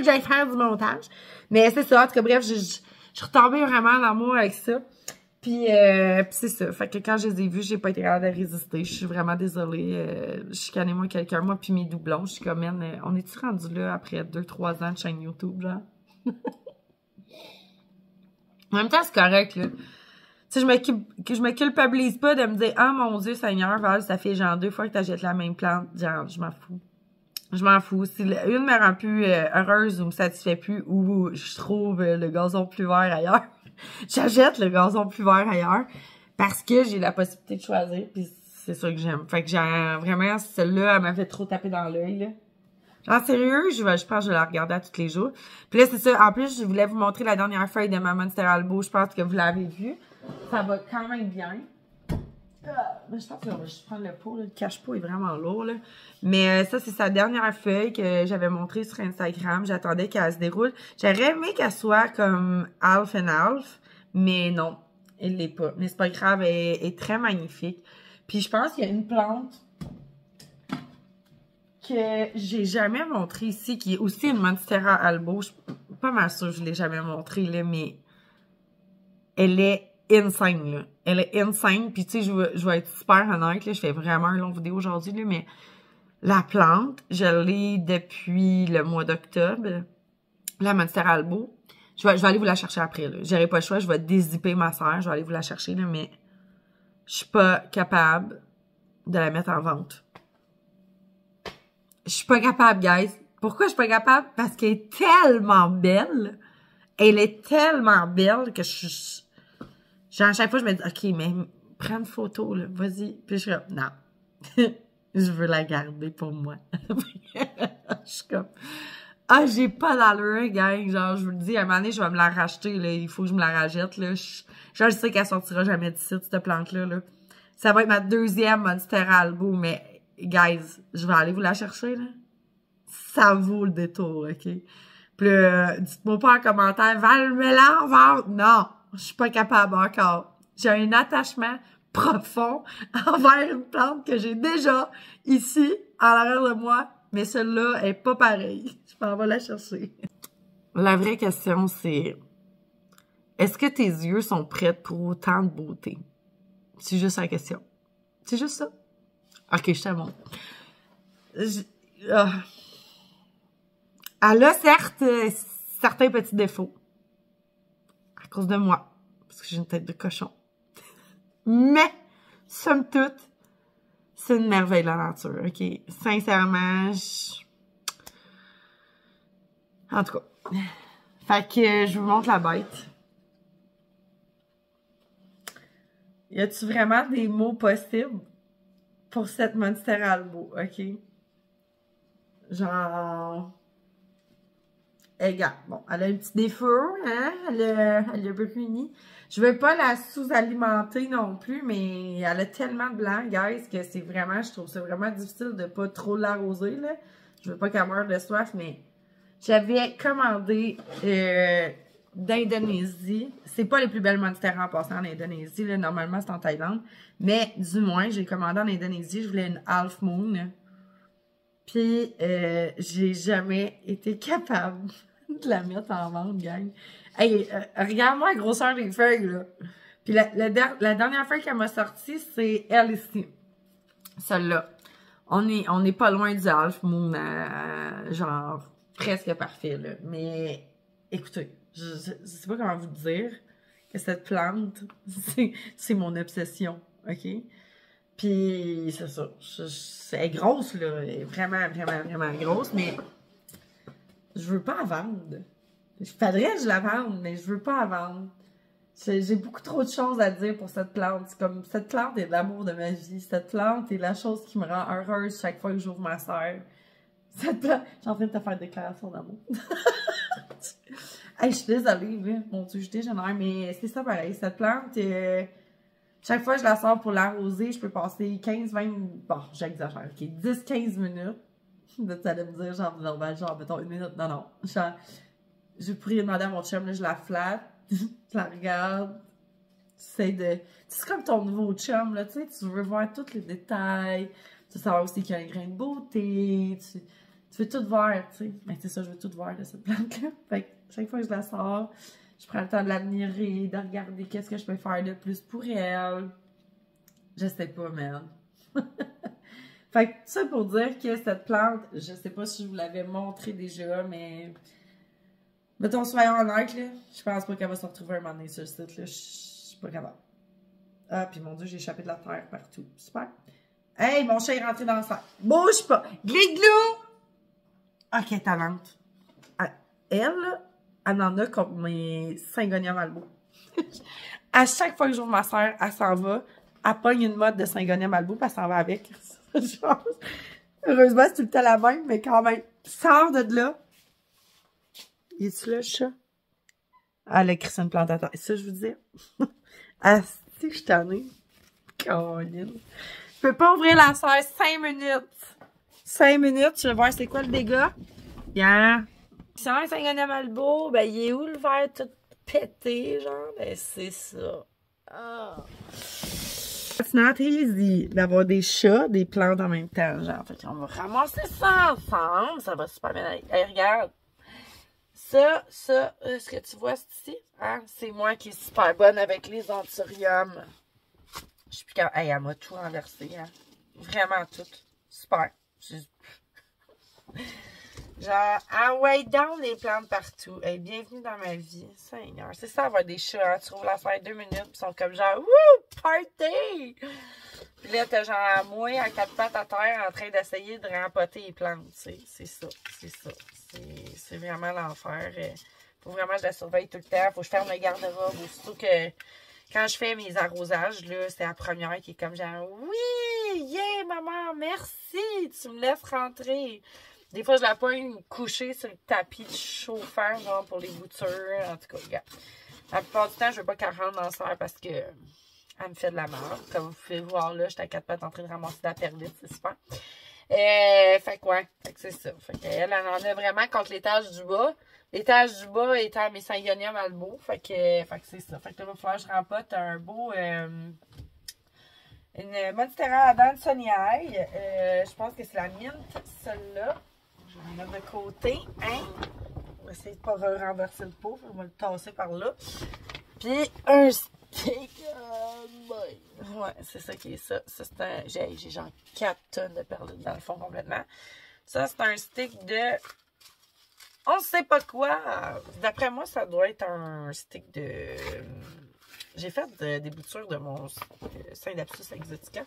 j'aille faire du montage. Mais c'est ça. En tout cas, bref, je suis retombée vraiment en amour avec ça. Puis c'est ça. Fait que quand je les ai vus, j'ai pas été capable de résister. Je suis vraiment désolée. Chicanez-moi quelqu'un. Moi puis mes doublons. Je suis comme, on est-tu rendu là après 2-3 ans de chaîne YouTube, genre? En même temps, c'est correct, là. Tu sais, je me culpabilise pas de me dire, ah, mon Dieu, Seigneur, Val, ça fait genre 2 fois que t'achètes la même plante. Genre, je m'en fous. Je m'en fous. Si une me rend plus heureuse ou me satisfait plus, ou je trouve le gazon plus vert ailleurs, j'achète le gazon plus vert ailleurs parce que j'ai la possibilité de choisir. Puis c'est ça que j'aime. Fait que j'ai vraiment, celle-là, elle m'a fait trop taper dans l'œil, là. Genre, sérieux, je pense que je vais la regarder à tous les jours. Puis là, c'est ça. En plus, je voulais vous montrer la dernière feuille de ma Monster Albo. Je pense que vous l'avez vue. Ça va quand même bien. Mais je pense que je vais juste prendre le pot, là. Le cache-pot est vraiment lourd, là. Mais ça, c'est sa dernière feuille que j'avais montrée sur Instagram. J'attendais qu'elle se déroule. J'aurais aimé qu'elle soit comme half and half, mais non, elle l'est pas. Mais c'est pas grave, elle est très magnifique. Puis je pense qu'il y a une plante que j'ai jamais montrée ici, qui est aussi une Monstera Albo. Je suis pas mal sûre que je l'ai jamais montrée, là, mais elle est insane, là. Elle est insane. Puis, tu sais, je vais être super honnête, là. Je fais vraiment une longue vidéo aujourd'hui, là, mais la plante, je l'ai depuis le mois d'octobre. La Monstera Albo. Je vais aller vous la chercher après, là. J'aurai pas le choix. Je vais dézipper ma sœur. Je vais aller vous la chercher, là, mais je suis pas capable de la mettre en vente. Je suis pas capable, guys. Pourquoi je suis pas capable? Parce qu'elle est tellement belle. Elle est tellement belle que genre, à chaque fois, je me dis, OK, mais prends une photo, là, vas-y. Puis je suis comme, non. Je veux la garder pour moi. Je suis comme, ah, j'ai pas d'allure, gang. Genre, je vous le dis, à un moment donné, je vais me la racheter, là. Il faut que je me la rachète, là. Je sais qu'elle sortira jamais d'ici, cette plante-là, là. Ça va être ma deuxième Monstera Albo, mais, guys, je vais aller vous la chercher, là. Ça vaut le détour, OK? Puis dites-moi pas en commentaire, Val, mets-la en vente. Non, je suis pas capable encore. J'ai un attachement profond envers une plante que j'ai déjà ici, en arrière de moi, mais celle-là est pas pareille. Je m'en vais la chercher. La vraie question, c'est, est-ce que tes yeux sont prêts pour autant de beauté? C'est juste la question. C'est juste ça. OK, je te montre. Elle a certes certains petits défauts. À cause de moi. Parce que j'ai une tête de cochon. Mais, somme toute, c'est une merveille de la nature, OK? Sincèrement, en tout cas. Fait que je vous montre la bête. Y a-tu vraiment des mots possibles pour cette Monstera Albo, OK? Genre... Regarde, bon, elle a un petit défaut, hein? Elle a bruni. Je veux pas la sous-alimenter non plus, mais elle a tellement de blanc, guys, que c'est vraiment, je trouve ça vraiment difficile de pas trop l'arroser, là. Je veux pas qu'elle meure de soif, mais j'avais commandé d'Indonésie. C'est pas les plus belles Monstera en passant en Indonésie, là. Normalement, c'est en Thaïlande. Mais, du moins, j'ai commandé en Indonésie. Je voulais une Half Moon. Puis, j'ai jamais été capable de la mettre en vente, gang. Hey, regarde-moi la grosseur des feuilles, là. Puis la dernière feuille qu'elle m'a sortie, c'est elle ici. Celle-là. On est pas loin du Half Moon, genre, presque parfait, là. Mais, écoutez, je sais pas comment vous dire que cette plante, c'est mon obsession, OK? Puis, c'est ça. Elle est grosse, là. Elle est vraiment, vraiment, vraiment grosse, mais je veux pas la vendre. Il faudrait que je la vende, mais je veux pas la vendre. J'ai beaucoup trop de choses à dire pour cette plante. C'est comme, cette plante est l'amour de ma vie. Cette plante est la chose qui me rend heureuse chaque fois que j'ouvre ma sœur. Cette plante... Je suis en train de te faire une déclaration d'amour. Hey, je suis désolée, là. Mon Dieu, je dégénère, mais c'est ça pareil. Cette plante... chaque fois que je la sors pour l'arroser, je peux passer 15-20... Bon, j'exagère, OK? 10-15 minutes. Là, tu allais me dire, genre, normal, genre, mettons, 1 minute. Non, non. Je pourrais demander à mon chum, là, je la flatte, je la regarde. C'est comme ton nouveau chum, là, tu sais, tu veux voir tous les détails. Tu veux savoir aussi qu'il y a un grain de beauté. Tu veux tout voir, tu sais. Mais c'est ça, je veux tout voir de cette plante-là. Fait que chaque fois que je la sors... Je prends le temps de l'admirer, de regarder qu'est-ce que je peux faire de plus pour elle. Je sais pas, merde. Fait que ça pour dire que cette plante, je sais pas si je vous l'avais montré déjà, mais... Mettons, soyons honnêtes, là. Je pense pas qu'elle va se retrouver un moment donné sur le site, là. Je suis pas capable. Ah, puis mon Dieu, j'ai échappé de la terre partout. Super. Hey, mon chat est rentré dans le sac. Bouge pas. Gliglou! Ok, talente. Elle, là, elle en a comme mes Saint-Gonia Malbo. À chaque fois que j'ouvre ma sœur, elle s'en va. elle pogne une mode de Saint-Gonin-Malbeau, parce qu'elle s'en va avec. Genre, heureusement, c'est tout le temps la même, mais quand même. Sors de là. Y est-tu là, le chat? Ah, elle a crissé une plante à terre. Ça, je vous dis. Ah, c'est que je t'en ai. Caroline. Je peux pas ouvrir la serre 5 minutes. 5 minutes, je vais voir c'est quoi le dégât. Bien. Si on a un Saint-Gonin-Malbeau, ben, il est où le verre tout pété, genre? Ben, c'est ça. Ah. It's not easy d'avoir des chats, des plantes en même temps, genre. Fait qu'on va ramasser ça ensemble. Ça va super bien aller. Hey, regarde. Ça, ce que tu vois, c'est ici, hein? C'est moi qui est super bonne avec les anthuriums. Je suis plus capable. Hey, elle m'a tout renversé, hein? Vraiment tout. Super. Genre, ah ouais, down les plantes partout. Hey, bienvenue dans ma vie. Seigneur. C'est ça, avoir des chats, hein? Tu trouves la serre 2 minutes, puis ils sont comme genre, wouh, party! Puis là, t'as genre moi à 4 pattes à terre en train d'essayer de rempoter les plantes. C'est ça. C'est ça. C'est vraiment l'enfer. Faut vraiment que je la surveille tout le temps. Faut que je ferme le garde-robe. Surtout que quand je fais mes arrosages, là, c'est la première qui est comme genre, oui, yeah, maman, merci, tu me laisses rentrer. Des fois, je la pogne couchée sur le tapis de chauffeur, genre pour les boutures. En tout cas, regarde. La plupart du temps, je veux pas qu'elle rentre dans le serre parce que elle me fait de la merde. Comme vous pouvez voir là, j'étais à 4 pattes en train de ramasser de la perlite, c'est super. Fait que ouais, c'est ça. Fait qu'elle en a vraiment contre l'étage du bas. L'étage du bas étant mes Saint-Gonin-Malbeau. Fait que c'est ça. Fait que là, il va falloir que je rempote un beau... une Monstera Adam Sunny Eye. Je pense que c'est la mint, celle-là. Je vais la mettre de côté. Hein? On va essayer de ne pas renverser le pot. On va le tasser par là. Puis un stick. Ouais, c'est ça qui est ça. Ça, c'est un... J'ai genre 4 tonnes de perles dans le fond complètement. Ça, c'est un stick de... On ne sait pas quoi. D'après moi, ça doit être un stick de... J'ai fait des boutures de mon Synapsus Exotica.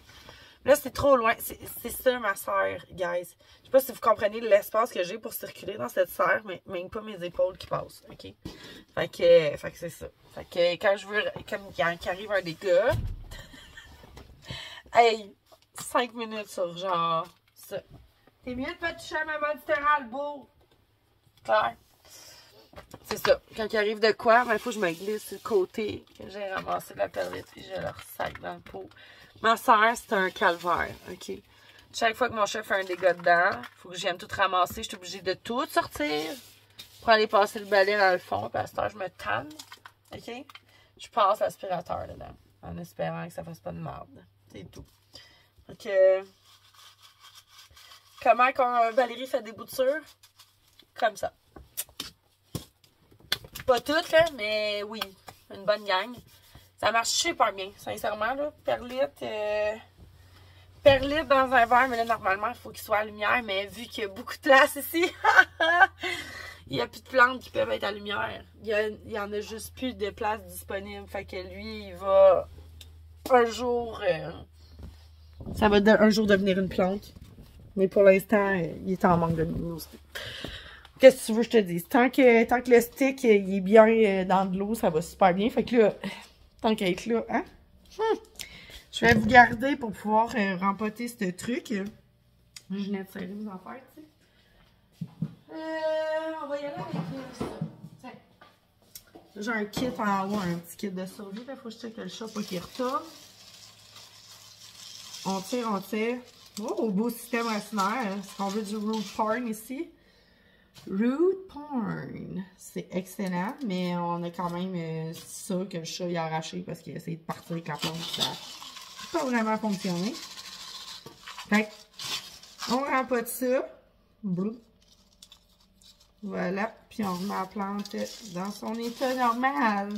Là, c'est trop loin. C'est ça, ma serre, guys. Je sais pas si vous comprenez l'espace que j'ai pour circuler dans cette serre, mais même pas mes épaules qui passent, OK? Fait que c'est ça. Fait que quand je veux... Comme quand arrive un dégât... Hey! 5 minutes sur genre... ça. T'es mieux de pas toucher à ma Monstera Malbeau. Claire. C'est ça. Quand il arrive de quoi, il faut que je me glisse sur le côté, que j'ai ramassé de la perlite et je le ressac dans le pot. Ma serre, c'est un calvaire, OK? Chaque fois que mon chef fait un dégât dedans, il faut que je vienne tout ramasser. Je suis obligée de tout sortir pour aller passer le balai dans le fond. Puis à cette heure, je me tanne, OK? Je passe l'aspirateur dedans, en espérant que ça fasse pas de merde. C'est tout. Donc, comment Valérie fait des boutures? Comme ça. Pas toutes, là, mais oui, une bonne gang. Ça marche super bien, sincèrement, là. Perlite dans un verre, mais là, normalement, il faut qu'il soit à lumière, mais vu qu'il y a beaucoup de place ici, il n'y a plus de plantes qui peuvent être à lumière. Il y en a juste plus de place disponible. Fait que lui, il va un jour... ça va un jour devenir une plante. Mais pour l'instant, il est en manque de luminosité. Qu'est-ce que tu veux que je te dise? Tant que le stick il est bien dans de l'eau, ça va super bien. Fait que là, tant qu'à être là, hein? Je vais vous garder pour pouvoir rempoter ce truc. Je venais de serrer mes affaires, tu sais. On va y aller avec ça. J'ai un kit en haut, un petit kit de survie. Il faut que je check le chat pour qu'il retourne. On tire, on tire. Oh, beau système racinaire. Est-ce qu'on veut du root porn ici? Root porn. C'est excellent, mais on a quand même ça que le chat il a arraché parce qu'il a essayé de partir avec la plante. Ça n'a pas vraiment fonctionné. Fait on rempote ça. Blou. Voilà. Puis on remet la plante dans son état normal.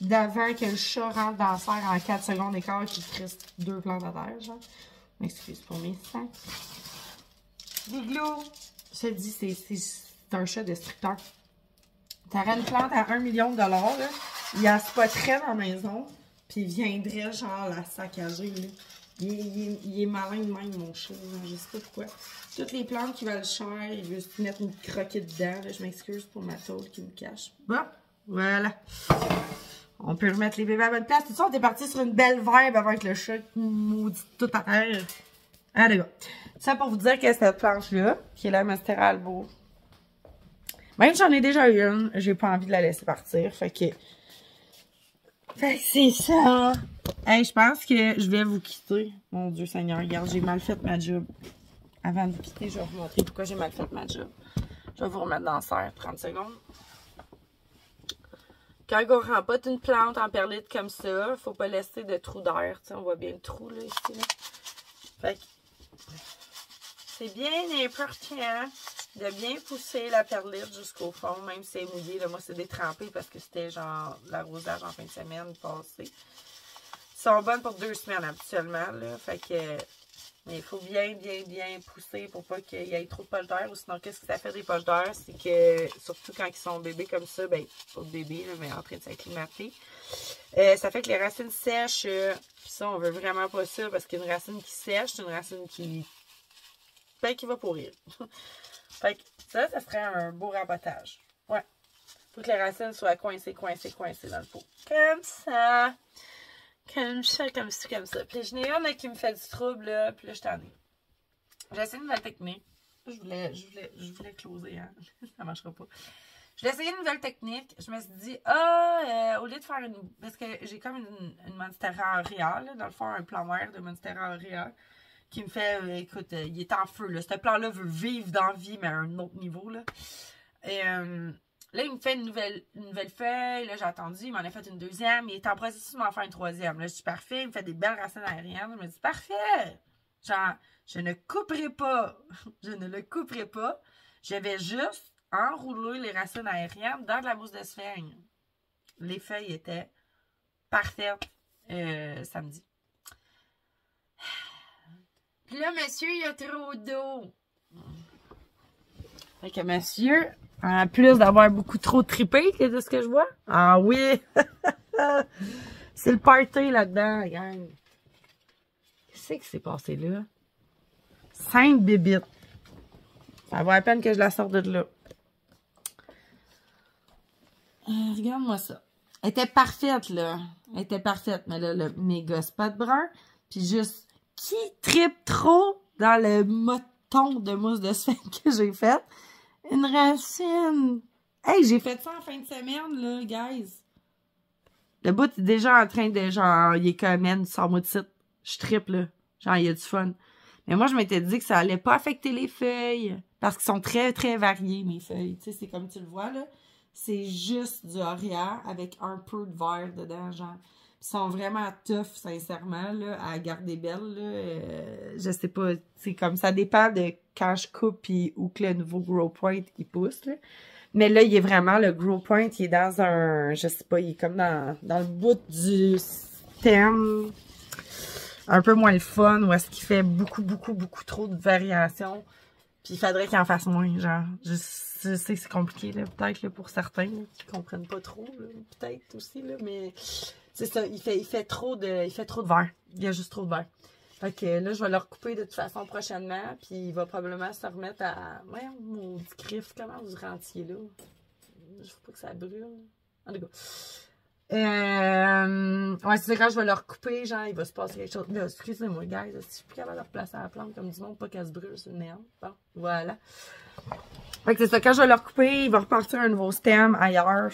D'avant que le chat rentre dans la serre en 4 secondes d'écart et qu'il crisse 2 plantes à terre, genre. M'excuse pour mes sacs. Biglou! Je te dis, c'est un chat destructeur. T'aurais une plante à 1 million de dollars, là. Il la spotterait dans la maison, puis il viendrait, genre, la saccager, là. Il est malin de même, mon chat. Je sais pas pourquoi. Toutes les plantes qui valent cher, il veut se mettre une croquette dedans. Là. Je m'excuse pour ma tôle qui me cache. Bon, voilà. On peut remettre les bébés à bonne place. Tout ça, on est parti sur une belle vibe avec le chat qui maudit tout à terre. Ah, les gars. Ça pour vous dire que cette planche-là, qui est la Monstera Albo, même si j'en ai déjà eu une, j'ai pas envie de la laisser partir. Fait que c'est ça. Hey, je pense que je vais vous quitter. Mon Dieu Seigneur, regarde, j'ai mal fait ma job. Avant de vous quitter, je vais vous montrer pourquoi j'ai mal fait ma job. Je vais vous remettre dans le serre, 30 secondes. Quand on rempote une plante en perlite comme ça, faut pas laisser de trou d'air. On voit bien le trou là, ici. Là. Fait que c'est bien important de bien pousser la perlite jusqu'au fond, même si c'est mouillé. Là, moi, c'est détrempé parce que c'était genre l'arrosage en fin de semaine passée. Ils sont bonnes pour 2 semaines habituellement. Là, fait que mais il faut bien pousser pour pas qu'il y ait trop de poches d'air. Ou sinon, qu'est-ce que ça fait des poches d'air? C'est que, surtout quand ils sont bébés comme ça, ben, pas de bébés, là, mais en train de s'acclimater, ça fait que les racines sèchent. Puis ça, on veut vraiment pas ça parce qu'une racine qui sèche, c'est une racine qui va pourrir. Fait que ça serait un beau rabotage. Ouais. Faut que les racines soient coincées dans le pot. Comme ça. Comme ça. Puis je n'ai une qui me fait du trouble, là. Puis là, je t'en ai. J'ai essayé une nouvelle technique. Je voulais closer, hein. Ça marchera pas. Je vais essayer une nouvelle technique. Je me suis dit, au lieu de faire une... Parce que j'ai comme une Monstera Aurea, là. Dans le fond, un plan vert de Monstera Aurea. Qui me fait, écoute, il est en feu, là. Ce plan-là veut vivre dans la vie, mais à un autre niveau, là. Et là, il me fait une nouvelle feuille. Là, j'ai attendu. Il m'en a fait une deuxième. Il est en processus de m'en faire une troisième. Là, je suis parfait. Il me fait des belles racines aériennes. Je me dis, parfait! Genre, je ne couperai pas. Je ne le couperai pas. Je vais juste enrouler les racines aériennes dans de la mousse de sphène. Les feuilles étaient parfaites samedi. Puis là, monsieur, il a trop d'eau. Fait que monsieur, en plus d'avoir beaucoup trop trippé, de ce que je vois. Ah oui! C'est le party là-dedans, gang. Qu'est-ce qui s'est passé là? 5 bébites. Ça vaut la peine que je la sorte de là. Regarde-moi ça. Elle était parfaite, là. Elle était parfaite, mais là, le méga spot brun. Puis juste... Qui trippe trop dans le moton de mousse de sphène que j'ai fait? Une racine. Hey, j'ai fait ça en fin de semaine, là, guys. Le bout est déjà en train de, genre, il est comme, man, sors-moi de site. Je trippe, là. Genre, il y a du fun. Mais moi, je m'étais dit que ça allait pas affecter les feuilles. Parce qu'ils sont très, très variés, mes feuilles. Tu sais, c'est comme tu le vois, là. C'est juste du Aurea avec un peu de vert dedans, genre. Ils sont vraiment tough, sincèrement, là, à garder belle, là. Je sais pas, c'est comme ça dépend de quand je coupe puis où que le nouveau Grow Point, il pousse, là. Mais là, il est vraiment, le Grow Point, il est dans un, je sais pas, il est comme dans le bout du stem. Un peu moins le fun, où est-ce qu'il fait beaucoup trop de variations. Puis il faudrait qu'il en fasse moins, genre. Je sais que c'est compliqué, là, peut-être, là, pour certains, là, qui comprennent pas trop, peut-être aussi, là, mais... C'est ça, il fait trop de verre. Il y a juste trop de verre. Fait que là, je vais le recouper de toute façon prochainement. Puis il va probablement se remettre à... Ouais, mon petit griffe, comment vous rentiez là? Je veux pas que ça brûle. En tout cas. Ouais, c'est quand je vais le recouper, genre, il va se passer quelque chose. Là, excusez-moi, guys, si je suis plus capable de replacer la plante comme du monde, pas qu'elle se brûle sur le néant. Bon, voilà. Fait que c'est ça, quand je vais le recouper, il va repartir un nouveau stem ailleurs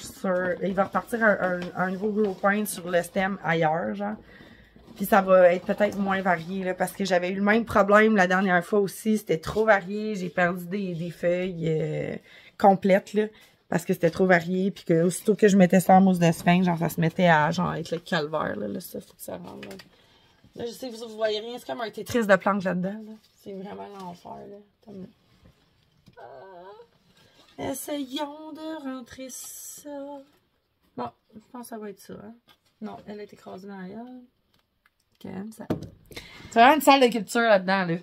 il va repartir un nouveau Grow Point sur le stem ailleurs, genre. Puis ça va être peut-être moins varié, là, parce que j'avais eu le même problème la dernière fois aussi. C'était trop varié, j'ai perdu des feuilles complètes, là, parce que c'était trop varié, puis que aussitôt que je mettais ça en mousse de sphène, genre, ça se mettait à, genre, avec le calvaire, là, ça, faut que ça rentre, là. Là, je sais que vous voyez rien, c'est comme un Tetris de plantes là-dedans, là. C'est vraiment l'enfer, là. Comme... essayons de rentrer ça. Bon, je pense que ça va être ça. Hein? Non, elle est écrasée dans l'air. Comme ça. C'est vraiment une salle de culture là-dedans. Là.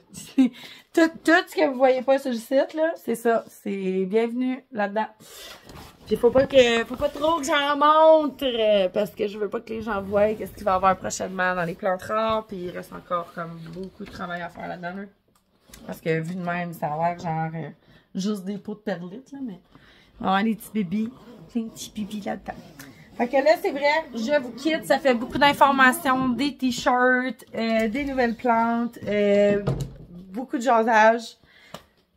tout ce que vous voyez pas sur le site, là, c'est ça. C'est bienvenue là-dedans. Puis faut pas trop que j'en montre parce que je veux pas que les gens voient qu'est-ce qu'il va y avoir prochainement dans les plantes rares. Puis il reste encore comme beaucoup de travail à faire là-dedans. Là. Parce que vu de même, ça a l'air genre juste des pots de perlite, là, mais on va avoir des petits bébés. Plein de petits bébés là-dedans. Fait que là, c'est vrai, je vous quitte. Ça fait beaucoup d'informations, des t-shirts, des nouvelles plantes, beaucoup de jasage.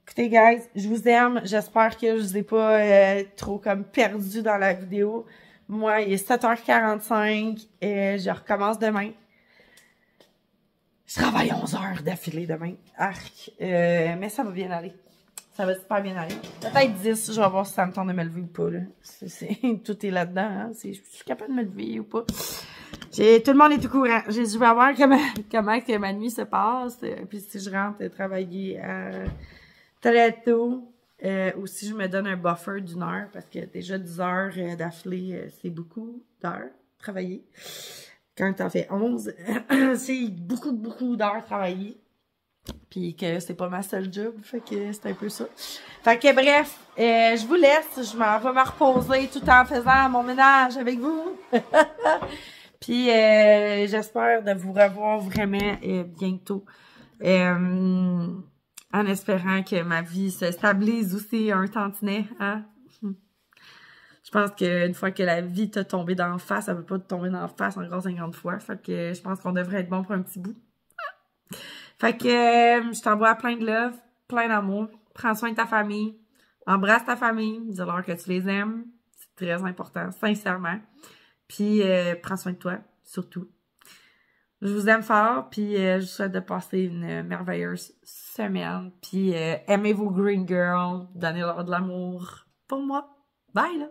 Écoutez, guys, je vous aime. J'espère que je vous ai pas trop comme perdu dans la vidéo. Moi, il est 7h45 et je recommence demain. Je travaille 11 heures d'affilée demain. Arc. Mais ça va bien aller. Ça va super bien aller. Peut-être 10, je vais voir si ça me tente de me lever ou pas. Là. Tout est là-dedans. Hein? Je suis capable de me lever ou pas. Tout le monde est au courant. Je vais voir comment que ma nuit se passe. Puis si je rentre travailler à Toledo, ou si je me donne un buffer d'1 heure, parce que déjà 10 heures d'affilée, c'est beaucoup d'heures travailler. Quand t'en fais 11, c'est beaucoup d'heures travailler. Puis que c'est pas ma seule job, fait que c'est un peu ça. Fait que bref, je vous laisse, je m'en vais me reposer tout en faisant mon ménage avec vous. Puis j'espère de vous revoir vraiment bientôt. En espérant que ma vie se stabilise aussi un tantinet, hein? Je pense qu'une fois que la vie t'a tombé d'en face, elle veut pas te tomber d'en face encore 50 fois. Fait que je pense qu'on devrait être bon pour un petit bout. Fait que je t'envoie plein de love, plein d'amour. Prends soin de ta famille. Embrasse ta famille. Dis-leur que tu les aimes. C'est très important, sincèrement. Puis prends soin de toi, surtout. Je vous aime fort, puis je vous souhaite de passer une merveilleuse semaine. Puis aimez vos green girls. Donnez-leur de l'amour pour moi. Bye, là!